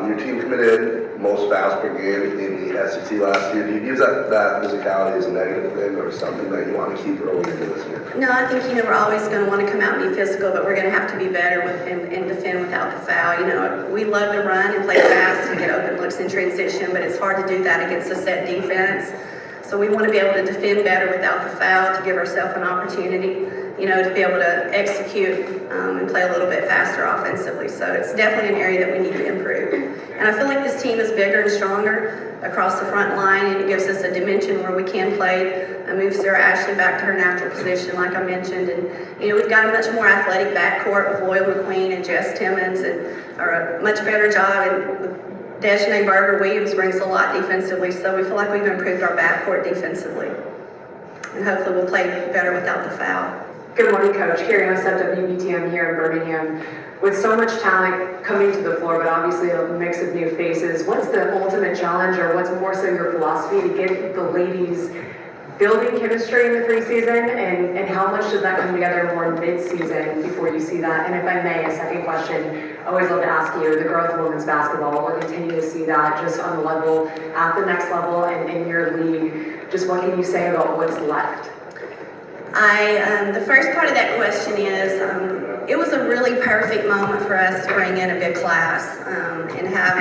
Your team committed most fouls per game in the SEC last year. Do you view that physicality as a negative thing or something that you want to keep early into this year? No, I think, we're always going to want to come out and be physical, but we're going to have to be better and defend without the foul. We love to run and play fast and get open looks in transition, but it's hard to do that against a set defense. So we want to be able to defend better without the foul to give ourselves an opportunity, to be able to execute and play a little bit faster offensively. So it's definitely an area that we need to improve. And I feel like this team is bigger and stronger across the front line, and it gives us a dimension where we can play and move Sarah Ashley back to her natural position, like I mentioned. And, we've got a much more athletic backcourt with Loyal McQueen and Jess Timmons, and are a much better job. And Deshae Berger-Williams brings a lot defensively, so we feel like we've improved our backcourt defensively. And hopefully we'll play better without the foul. Good morning, Coach. Carrie Osep, WBTM here in Birmingham. With so much talent coming to the floor, but obviously a mix of new faces, what's the ultimate challenge, or what's more so your philosophy to get the ladies building chemistry in the preseason, and how much does that come together more mid-season before you see that? And if I may, a second question, I always love to ask you, the growth of women's basketball, we're continuing to see that just on the level, at the next level, and in your league. Just what can you say about what's left? The first part of that question is, it was a really perfect moment for us to bring in a big class and have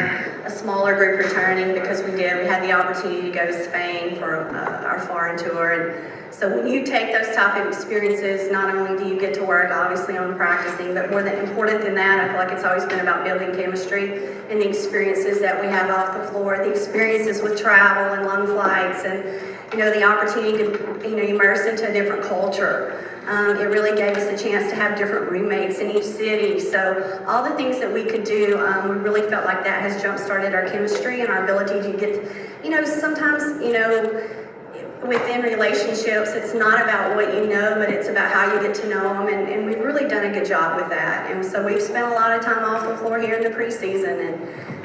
a smaller group returning, because we had the opportunity to go to Spain for our foreign tour. And so when you take those type of experiences, not only do you get to work obviously on practicing, but more important than that, I feel like it's always been about building chemistry and the experiences that we have off the floor, the experiences with travel and long flights, and the opportunity to immerse into a different culture. It really gave us a chance to have different roommates in each city. So all the things that we could do, we really felt like that has jump-started our chemistry and our ability to get, sometimes, within relationships, it's not about what you know, but it's about how you get to know them, and we've really done a good job with that. And so we've spent a lot of time off the floor here in the preseason,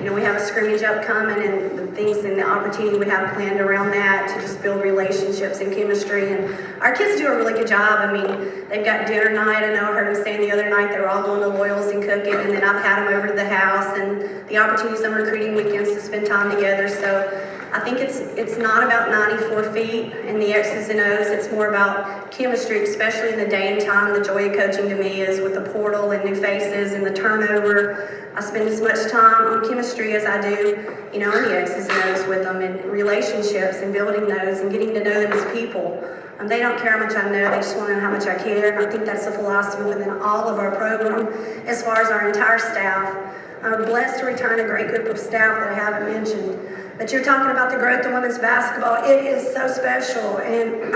and we have a scrimmage upcoming, and the things and the opportunity we have planned around that to just build relationships and chemistry. And our kids do a really good job. I mean, they've got dinner night. I know I heard them saying the other night they were all going to Loyals and cooking, and then I've had them over to the house, and the opportunities on recruiting weekends to spend time together. So I think it's not about 94 feet and the X's and O's. It's more about chemistry, especially in the day and time. The joy of coaching to me is with the portal and new faces and the turnover. I spend as much time on chemistry as I do, on the X's and O's with them, and relationships and building those and getting to know them as people. They don't care how much I know, they just want to know how much I care. And I think that's the philosophy within all of our program as far as our entire staff. I'm blessed to return a great group of staff that I haven't mentioned. But you're talking about the growth of women's basketball. It is so special. And,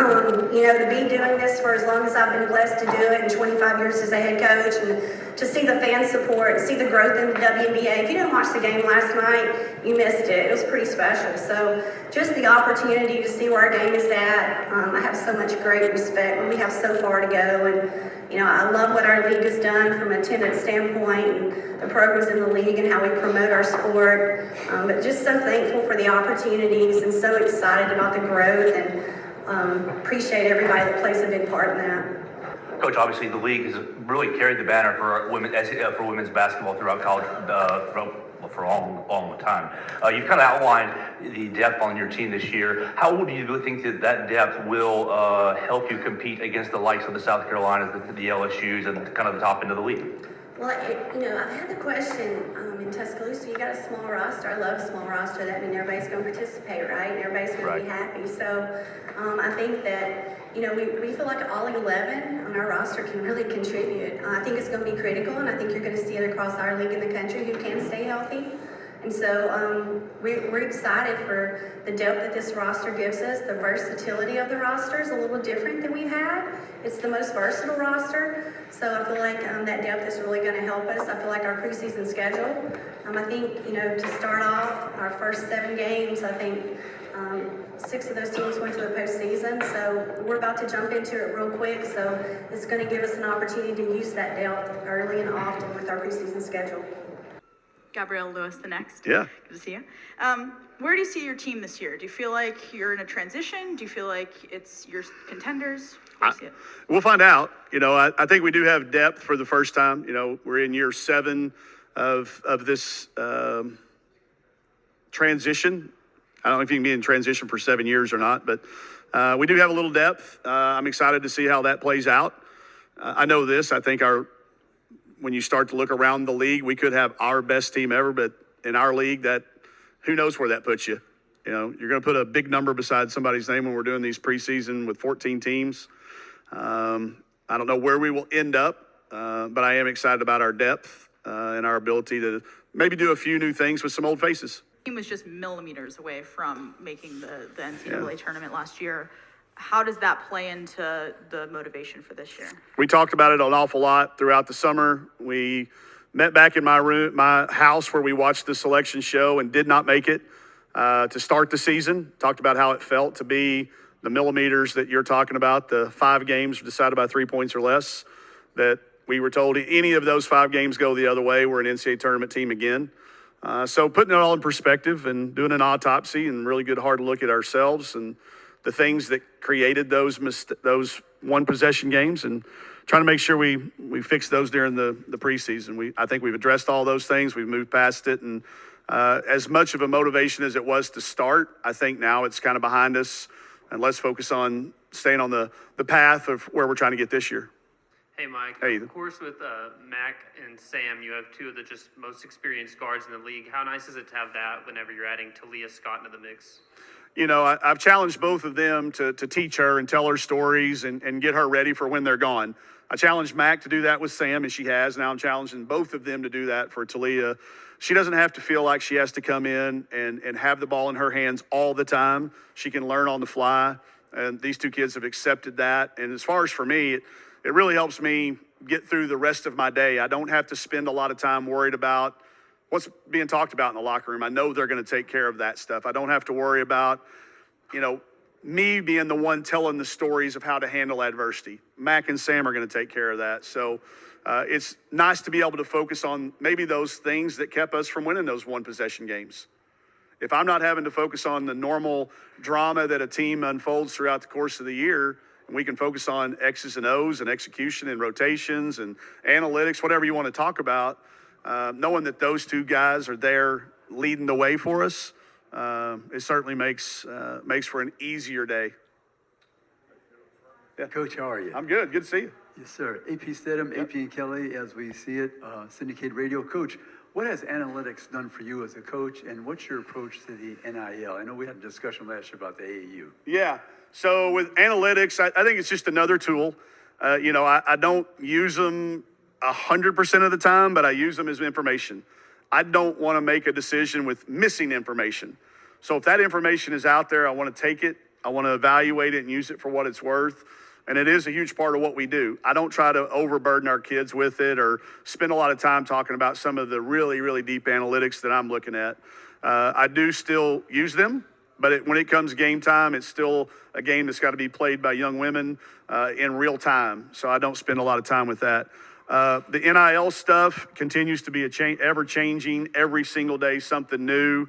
to be doing this for as long as I've been blessed to do it, and 25 years as a head coach, and to see the fan support, and see the growth in the WNBA. If you didn't watch the game last night, you missed it. It was pretty special. So just the opportunity to see where our game is at, I have so much great respect. We have so far to go. And, I love what our league has done from a attendance standpoint, and the programs in the league and how we promote our sport. But just so thankful for the opportunities and so excited about the growth, and appreciate everybody that plays a big part in that. Coach, obviously the league has really carried the banner for women's basketball throughout college for a long time. You've kind of outlined the depth on your team this year. How do you think that depth will help you compete against the likes of the South Carolinas, the LSUs, and kind of the top end of the league? Well, I've had the question in Tuscaloosa, you got a small roster. I love a small roster. That means everybody's going to participate, right? And everybody's going to be happy. So I think that, we feel like all 11 on our roster can really contribute. I think it's going to be critical, and I think you're going to see it across our league in the country who can stay healthy. And so we're excited for the depth that this roster gives us. The versatility of the roster is a little different than we've had. It's the most versatile roster. So I feel like that depth is really going to help us. I feel like our preseason schedule, I think, to start off our first 7 games, I think 6 of those teams went to the postseason, so we're about to jump into it real quick. So it's going to give us an opportunity to use that depth early and often with our preseason schedule. Gabrielle Lewis, the next. Yeah. Good to see you. Where do you see your team this year? Do you feel like you're in a transition? Do you feel like it's your contenders? Where do you see it? We'll find out. I think we do have depth for the first time. We're in year 7 of this transition. I don't know if you can be in transition for 7 years or not, but we do have a little depth. I'm excited to see how that plays out. I know this. I think when you start to look around the league, we could have our best team ever, but in our league, that who knows where that puts you. You're going to put a big number beside somebody's name when we're doing these preseason with 14 teams. I don't know where we will end up, but I am excited about our depth and our ability to maybe do a few new things with some old faces. The team was just millimeters away from making the NCAA tournament last year. How does that play into the motivation for this year? We talked about it an awful lot throughout the summer. We met back in my house where we watched the selection show and did not make it to start the season. Talked about how it felt to be the millimeters that you're talking about, the 5 games decided by 3 points or less, that we were told any of those 5 games go the other way, we're an NCAA tournament team again. So putting it all in perspective and doing an autopsy and really good hard look at ourselves and the things that created those one possession games and trying to make sure we fix those during the preseason. I think we've addressed all those things. We've moved past it. And as much of a motivation as it was to start, I think now it's kind of behind us and let's focus on staying on the path of where we're trying to get this year. Hey, Mike. Hey. Of course, with Mac and Sam, you have 2 of the just most experienced guards in the league. How nice is it to have that whenever you're adding Talia Scott into the mix? I've challenged both of them to teach her and tell her stories and get her ready for when they're gone. I challenged Mac to do that with Sam, and she has. Now I'm challenging both of them to do that for Talia. She doesn't have to feel like she has to come in and have the ball in her hands all the time. She can learn on the fly, and these 2 kids have accepted that. And as far as for me, it really helps me get through the rest of my day. I don't have to spend a lot of time worried about what's being talked about in the locker room. I know they're going to take care of that stuff. I don't have to worry about, me being the one telling the stories of how to handle adversity. Mac and Sam are going to take care of that. So it's nice to be able to focus on maybe those things that kept us from winning those one possession games. If I'm not having to focus on the normal drama that a team unfolds throughout the course of the year, and we can focus on X's and O's and execution and rotations and analytics, whatever you want to talk about, knowing that those 2 guys are there leading the way for us, it certainly makes for an easier day. Yeah. Coach, how are you? I'm good. Good to see you. Yes, sir. AP Stedham, AP and Kellie, as we see it, syndicated radio. Coach, what has analytics done for you as a coach, and what's your approach to the NIL? I know we had a discussion last year about the AAU. Yeah. So with analytics, I think it's just another tool. I don't use them 100% of the time, but I use them as information. I don't want to make a decision with missing information. So if that information is out there, I want to take it. I want to evaluate it and use it for what it's worth. And it is a huge part of what we do. I don't try to overburden our kids with it or spend a lot of time talking about some of the really, really deep analytics that I'm looking at. I do still use them, but when it comes game time, it's still a game that's got to be played by young women in real time. So I don't spend a lot of time with that. The NIL stuff continues to be ever-changing, every single day, something new.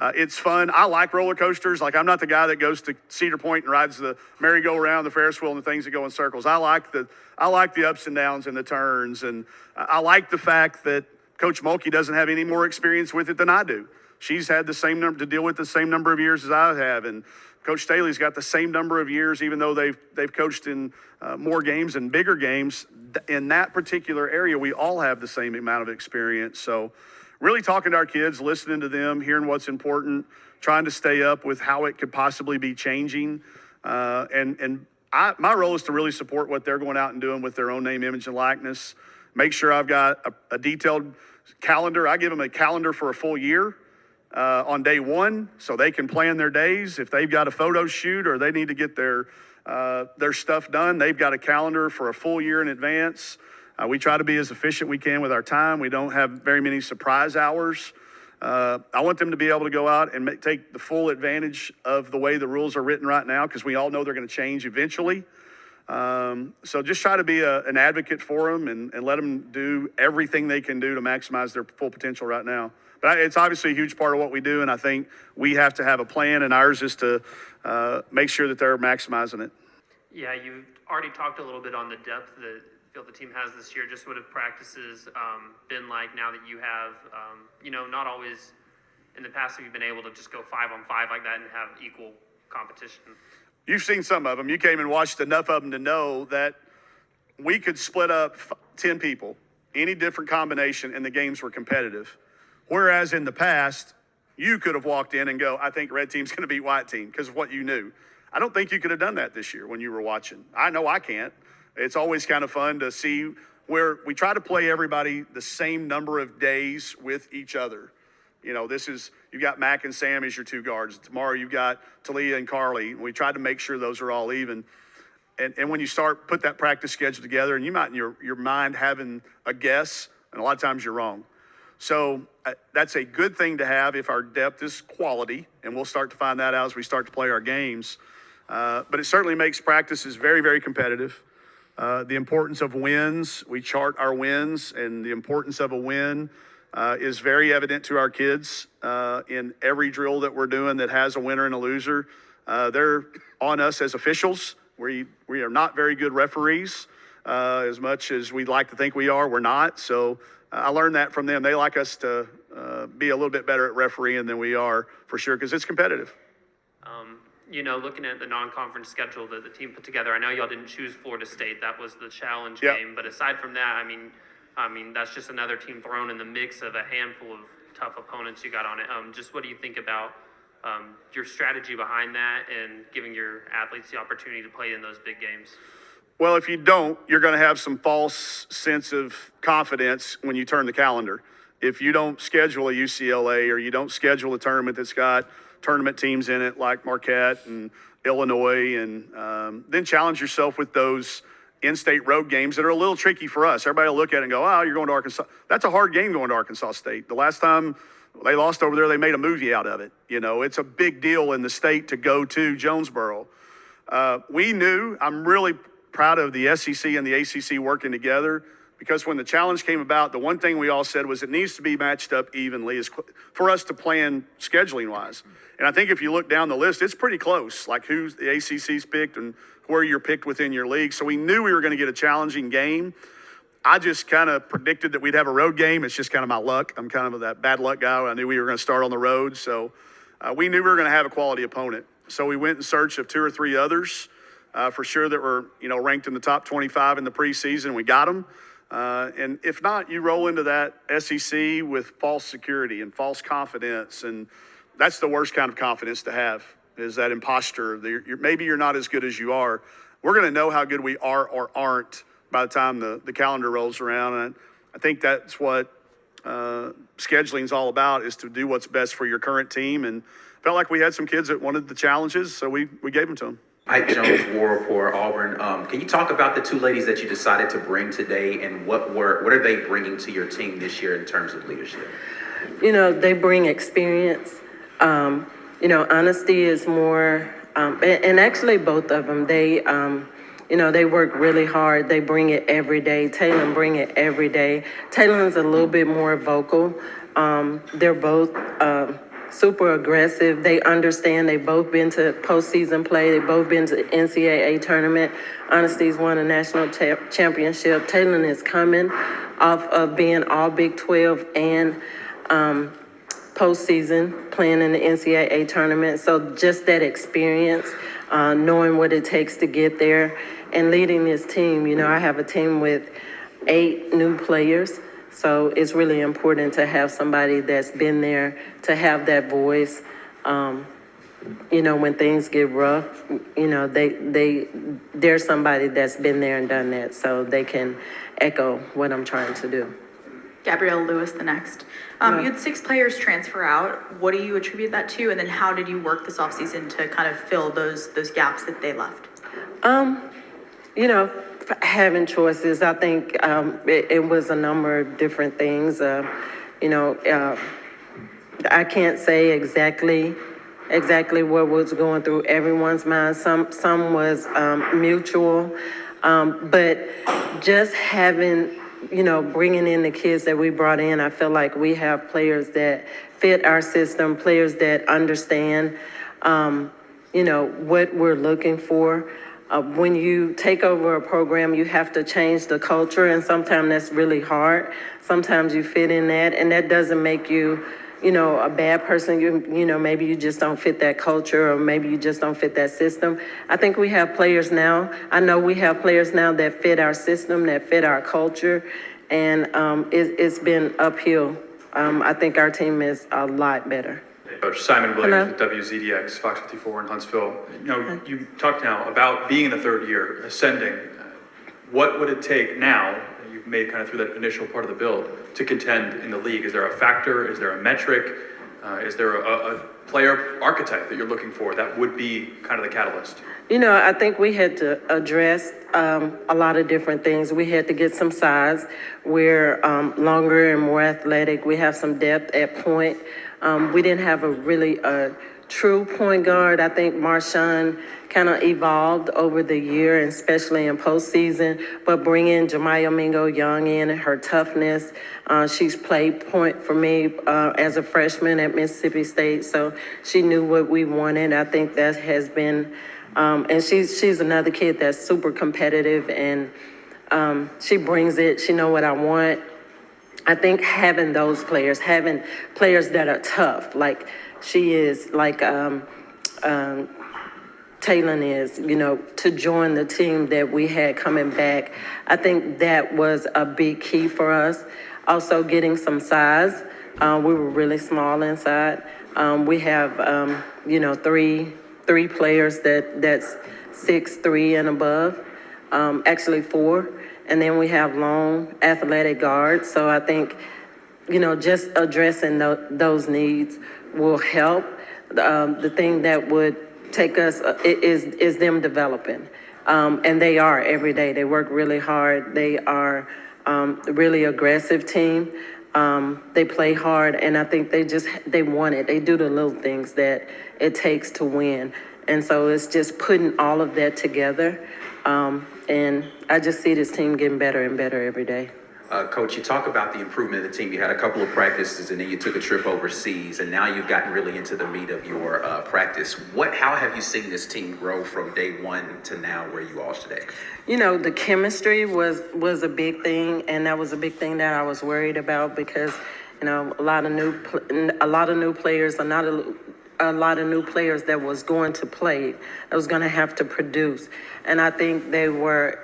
It's fun. I like roller coasters. Like, I'm not the guy that goes to Cedar Point and rides the merry-go-round, the Ferris wheel, and the things that go in circles. I like the ups and downs and the turns, and I like the fact that Coach Mulkey doesn't have any more experience with it than I do. She's had the same number to deal with the same number of years as I have, and Coach Staley's got the same number of years, even though they've coached in more games and bigger games. In that particular area, we all have the same amount of experience. So really talking to our kids, listening to them, hearing what's important, trying to stay up with how it could possibly be changing. My role is to really support what they're going out and doing with their own name, image, and likeness. Make sure I've got a detailed calendar. I give them a calendar for a full year on day one so they can plan their days. If they've got a photo shoot or they need to get their stuff done, they've got a calendar for a full year in advance. We try to be as efficient we can with our time. We don't have very many surprise hours. I want them to be able to go out and take the full advantage of the way the rules are written right now, because we all know they're going to change eventually. So just try to be an advocate for them and let them do everything they can do to maximize their full potential right now. But it's obviously a huge part of what we do, and I think we have to have a plan, and ours is to make sure that they're maximizing it. Yeah, you've already talked a little bit on the depth that I feel the team has this year. Just what have practices been like now that you have, not always in the past have you been able to just go 5-on-5 like that and have equal competition? You've seen some of them. You came and watched enough of them to know that we could split up 10 people, any different combination, and the games were competitive. Whereas in the past, you could have walked in and go, I think red team's going to beat white team because of what you knew. I don't think you could have done that this year when you were watching. I know I can't. It's always kind of fun to see where we try to play everybody the same number of days with each other. You've got Mac and Sam as your two guards. Tomorrow you've got Talia and Carly. We tried to make sure those are all even. And when you put that practice schedule together, and you might in your mind having a guess, and a lot of times you're wrong. So that's a good thing to have if our depth is quality, and we'll start to find that out as we start to play our games. But it certainly makes practices very, very competitive. The importance of wins, we chart our wins, and the importance of a win is very evident to our kids in every drill that we're doing that has a winner and a loser. They're on us as officials. We are not very good referees. As much as we'd like to think we are, we're not. So I learned that from them. They like us to be a little bit better at refereeing than we are, for sure, because it's competitive. Looking at the non-conference schedule that the team put together, I know y'all didn't choose Florida State. That was the challenge game. But aside from that, I mean, that's just another team thrown in the mix of a handful of tough opponents you got on it. Just what do you think about your strategy behind that and giving your athletes the opportunity to play in those big games? Well, if you don't, you're going to have some false sense of confidence when you turn the calendar. If you don't schedule a UCLA or you don't schedule a tournament that's got tournament teams in it like Marquette and Illinois, and then challenge yourself with those in-state road games that are a little tricky for us. Everybody will look at it and go, oh, you're going to Arkansas. That's a hard game going to Arkansas State. The last time they lost over there, they made a movie out of it. It's a big deal in the state to go to Jonesboro. We knew, I'm really proud of the SEC and the ACC working together, because when the challenge came about, the one thing we all said was it needs to be matched up evenly for us to plan scheduling-wise. And I think if you look down the list, it's pretty close, like who the ACC's picked and where you're picked within your league. So we knew we were going to get a challenging game. I just kind of predicted that we'd have a road game. It's just kind of my luck. I'm kind of that bad luck guy. I knew we were going to start on the road. So we knew we were going to have a quality opponent. So we went in search of 2 or 3 others for sure that were ranked in the top 25 in the preseason. We got them. And if not, you roll into that SEC with false security and false confidence. And that's the worst kind of confidence to have, is that imposter. Maybe you're not as good as you are. We're going to know how good we are or aren't by the time the calendar rolls around. And I think that's what scheduling is all about, is to do what's best for your current team. And felt like we had some kids that wanted the challenges, so we gave them to them. Mike Jones, War Report, Auburn. Can you talk about the 2 ladies that you decided to bring today, and what are they bringing to your team this year in terms of leadership? They bring experience. Honesty is more, and actually both of them, they work really hard. They bring it every day. Taylor bring it every day. Taylor's a little bit more vocal. They're both super aggressive. They understand. They've both been to postseason play. They've both been to the NCAA tournament. Honesty's won a national championship. Taylor is coming off of being all Big 12 and postseason, playing in the NCAA tournament. So just that experience, knowing what it takes to get there, and leading this team. I have a team with 8 new players. So it's really important to have somebody that's been there, to have that voice. When things get rough, there's somebody that's been there and done that, so they can echo what I'm trying to do. Gabrielle Lewis, the next. You had 6 players transfer out. What do you attribute that to? And then how did you work this offseason to kind of fill those gaps that they left? Having choices. I think it was a number of different things. I can't say exactly what was going through everyone's mind. Some was mutual, but just having, bringing in the kids that we brought in, I feel like we have players that fit our system, players that understand, what we're looking for. When you take over a program, you have to change the culture, and sometimes that's really hard. Sometimes you fit in that, and that doesn't make you, a bad person. Maybe you just don't fit that culture, or maybe you just don't fit that system. I think we have players now. I know we have players now that fit our system, that fit our culture, and it's been uphill. I think our team is a lot better. Coach Simon Williams with WZDX, Fox 54 in Huntsville. You talked now about being in the third year, ascending. What would it take now, you've made kind of through that initial part of the build, to contend in the league? Is there a factor? Is there a metric? Is there a player archetype that you're looking for that would be kind of the catalyst? I think we had to address a lot of different things. We had to get some size. We're longer and more athletic. We have some depth at point. We didn't have a true point guard. I think Marshawn kind of evolved over the year, and especially in postseason, but bringing Jemiah Mingo-Young in and her toughness. She's played point for me as a freshman at Mississippi State, so she knew what we wanted. I think that has been, and she's another kid that's super competitive, and she brings it. She know what I want. I think having those players, having players that are tough, like she is, like Taylon is, to join the team that we had coming back. I think that was a big key for us. Also getting some size. We were really small inside. We have, three players that's 6'3" and above, actually 4. And then we have long athletic guards. So I think, just addressing those needs will help. The thing that would take us is them developing. And they are every day. They work really hard. They are a really aggressive team. They play hard, and I think they want it. They do the little things that it takes to win. And so it's just putting all of that together. And I just see this team getting better and better every day. Coach, you talk about the improvement of the team. You had a couple of practices, and then you took a trip overseas, and now you've gotten really into the meat of your practice. How have you seen this team grow from day one to now where you are today? The chemistry was a big thing, and that was a big thing that I was worried about because, a lot of new players are not a lot of new players that was going to play, that was going to have to produce. And I think they were,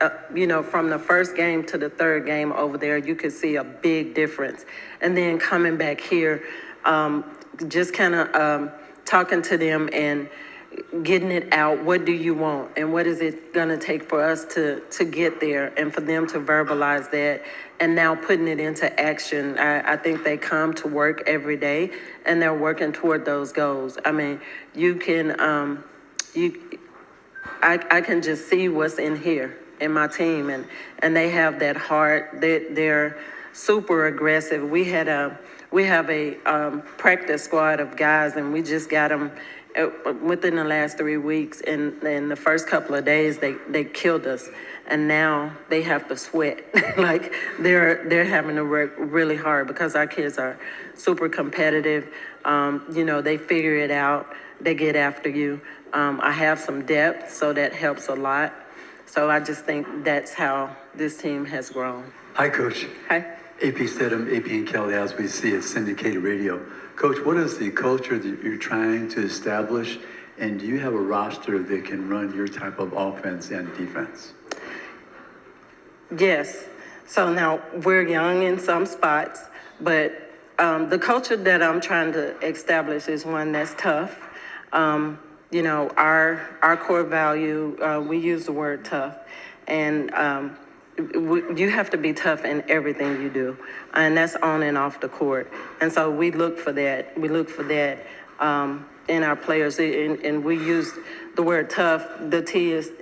from the first game to the third game over there, you could see a big difference. And then coming back here, just kind of talking to them and getting it out. What do you want? And what is it going to take for us to get there and for them to verbalize that and now putting it into action. I think they come to work every day and they're working toward those goals. I mean, you can, I can just see what's in here in my team and they have that heart. They're super aggressive. We have a practice squad of guys and we just got them within the last 3 weeks. And in the first couple of days, they killed us. And now they have to sweat. Like they're having to work really hard because our kids are super competitive. They figure it out. They get after you. I have some depth, so that helps a lot. So I just think that's how this team has grown. Hi, Coach. Hi. AP Stedham, AP and Kellie, as we see it, syndicated radio. Coach, what is the culture that you're trying to establish? And do you have a roster that can run your type of offense and defense? Yes. So now we're young in some spots, but the culture that I'm trying to establish is one that's tough. Our core value, we use the word tough, and you have to be tough in everything you do, and that's on and off the court. And so we look for that. We look for that in our players, and we use the word tough. The T is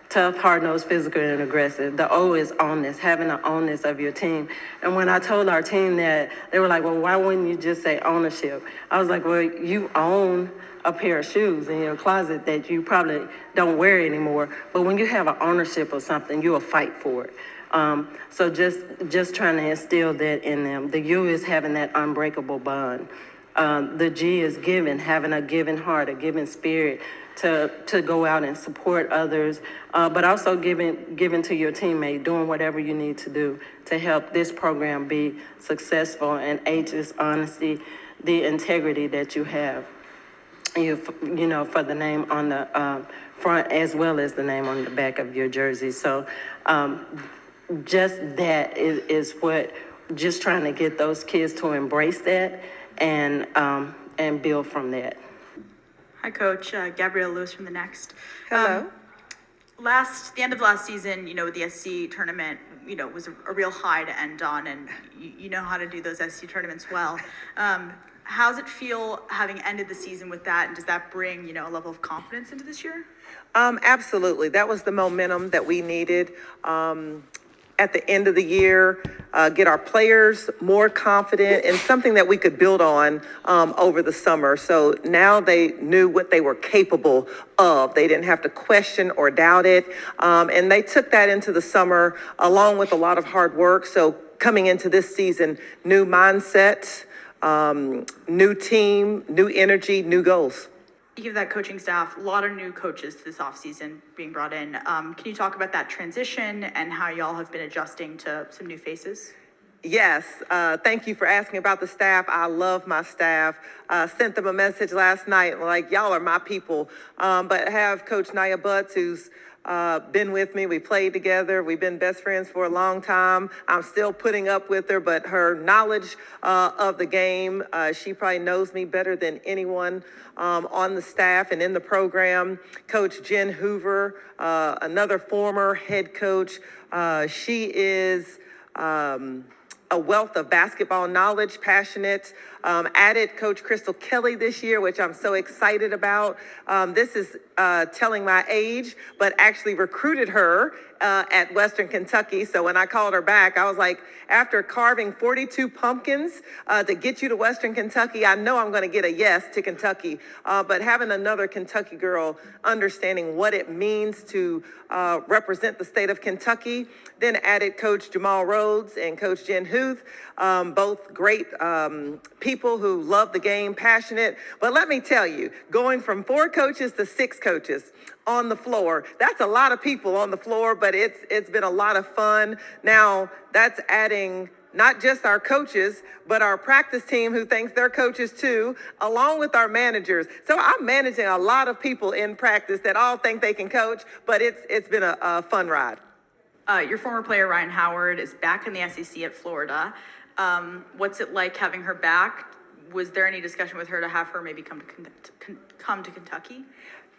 tough, hard-nosed, physical, and aggressive. The O is ownness, having an ownness of your team. And when I told our team that, they were like, well, why wouldn't you just say ownership? I was like, well, you own a pair of shoes in your closet that you probably don't wear anymore. But when you have an ownership of something, you'll fight for it. So just trying to instill that in them. The U is having that unbreakable bond. The G is giving, having a giving heart, a giving spirit to go out and support others, but also giving to your teammate, doing whatever you need to do to help this program be successful. And H is honesty, the integrity that you have, you know, for the name on the front as well as the name on the back of your jersey. So just that is what, just trying to get those kids to embrace that and build from that. Hi, Coach. Gabrielle Lewis from The Next. Hello. The end of last season, you know, with the SC tournament, you know, was a real high to end on, and you know how to do those SC tournaments well. How's it feel having ended the season with that, and does that bring, you know, a level of confidence into this year? Absolutely. That was the momentum that we needed. At the end of the year, get our players more confident and something that we could build on over the summer. So now they knew what they were capable of. They didn't have to question or doubt it. And they took that into the summer along with a lot of hard work. So coming into this season, new mindset, new team, new energy, new goals. You give that coaching staff a lot of new coaches this offseason being brought in. Can you talk about that transition and how y'all have been adjusting to some new faces? Yes, thank you for asking about the staff. I love my staff. Sent them a message last night, like, y'all are my people. But have Coach Nia Butts, who's been with me. We played together. We've been best friends for a long time. I'm still putting up with her, but her knowledge of the game, she probably knows me better than anyone on the staff and in the program. Coach Jen Hoover, another former head coach. She is a wealth of basketball knowledge, passionate. Added Coach Kellie this year, which I'm so excited about. This is telling my age, but actually recruited her at Western Kentucky. So when I called her back, I was like, after carving 42 pumpkins to get you to Western Kentucky, I know I'm going to get a yes to Kentucky. But having another Kentucky girl understanding what it means to represent the state of Kentucky, then added Coach Jamal Rhodes and Coach Jen Huth, both great people who love the game, passionate. But let me tell you, going from 4 coaches to 6 coaches on the floor, that's a lot of people on the floor, but it's been a lot of fun. Now, that's adding not just our coaches, but our practice team who thinks they're coaches too, along with our managers. So I'm managing a lot of people in practice that all think they can coach, but it's been a fun ride. Your former player, Ryan Howard, is back in the SEC at Florida. What's it like having her back? Was there any discussion with her to have her maybe come to Kentucky?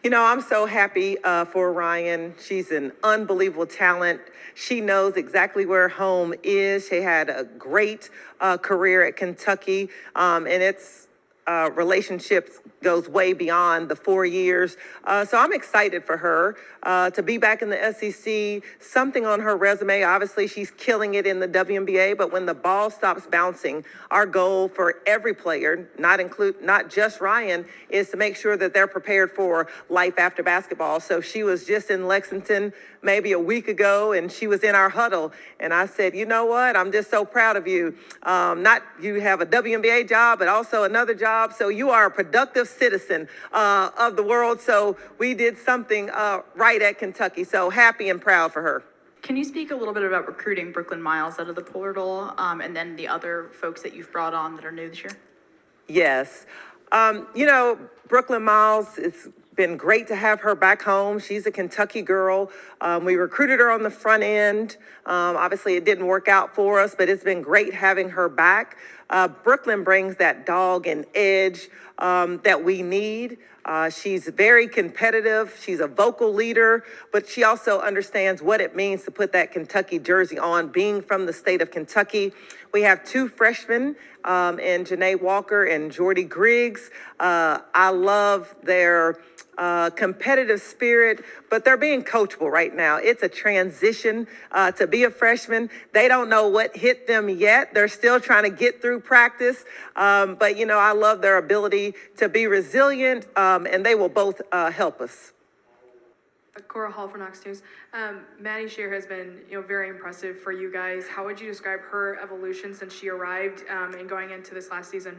You know, I'm so happy for Ryan. She's an unbelievable talent. She knows exactly where home is. She had a great career at Kentucky, and it's relationships goes way beyond the 4 years. So I'm excited for her to be back in the SEC, something on her resume. Obviously, she's killing it in the WNBA, but when the ball stops bouncing, our goal for every player, not just Ryan, is to make sure that they're prepared for life after basketball. So she was just in Lexington maybe a week ago, and she was in our huddle. And I said, you know what? I'm just so proud of you. You have a WNBA job, but also another job. So you are a productive citizen of the world. So we did something right at Kentucky. So happy and proud for her. Can you speak a little bit about recruiting Brooklyn Miles out of the portal, and then the other folks that you've brought on that are new this year? Yes. You know, Brooklyn Miles, it's been great to have her back home. She's a Kentucky girl. We recruited her on the front end. Obviously, it didn't work out for us, but it's been great having her back. Brooklyn brings that dog and edge that we need. She's very competitive. She's a vocal leader, but she also understands what it means to put that Kentucky jersey on, being from the state of Kentucky. We have two freshmen in Janae Walker and Jordy Griggs. I love their competitive spirit, but they're being coachable right now. It's a transition to be a freshman. They don't know what hit them yet. They're still trying to get through practice. But, you know, I love their ability to be resilient, and they will both help us. Cora Hall for Knox News. Maddie Shear has been, very impressive for you guys. How would you describe her evolution since she arrived and going into this last season?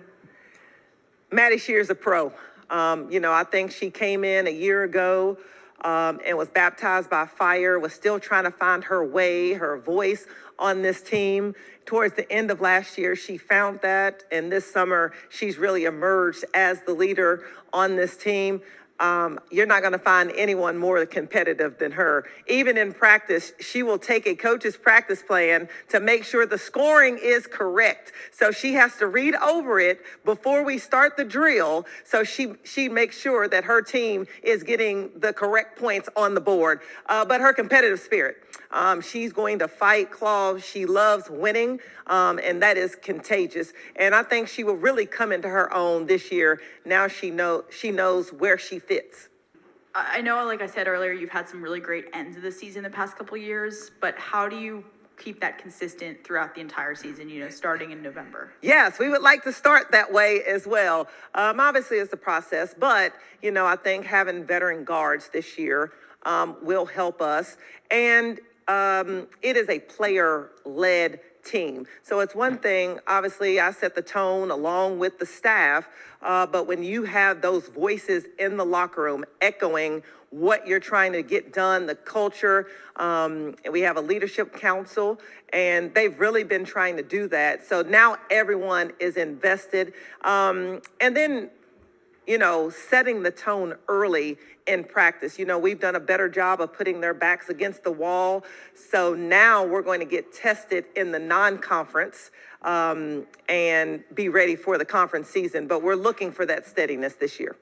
Maddie Shear's a pro. I think she came in a year ago and was baptized by fire, was still trying to find her way, her voice on this team. Towards the end of last year, she found that, and this summer, she's really emerged as the leader on this team. You're not going to find anyone more competitive than her. Even in practice, she will take a coach's practice plan to make sure the scoring is correct. So she has to read over it before we start the drill. So she makes sure that her team is getting the correct points on the board. But her competitive spirit, she's going to fight, claw. She loves winning, and that is contagious. And I think she will really come into her own this year. Now she knows where she fits. I know, like I said earlier, you've had some really great ends of the season the past couple of years, but how do you keep that consistent throughout the entire season, starting in November? Yes, we would like to start that way as well. Obviously, it's a process, but, I think having veteran guards this year will help us. And it is a player-led team. So it's one thing, obviously, I set the tone along with the staff, but when you have those voices in the locker room echoing what you're trying to get done, the culture, we have a leadership council, and they've really been trying to do that. So now everyone is invested. And then, setting the tone early in practice. We've done a better job of putting their backs against the wall. So now we're going to get tested in the non-conference and be ready for the conference season. But we're looking for that steadiness this year.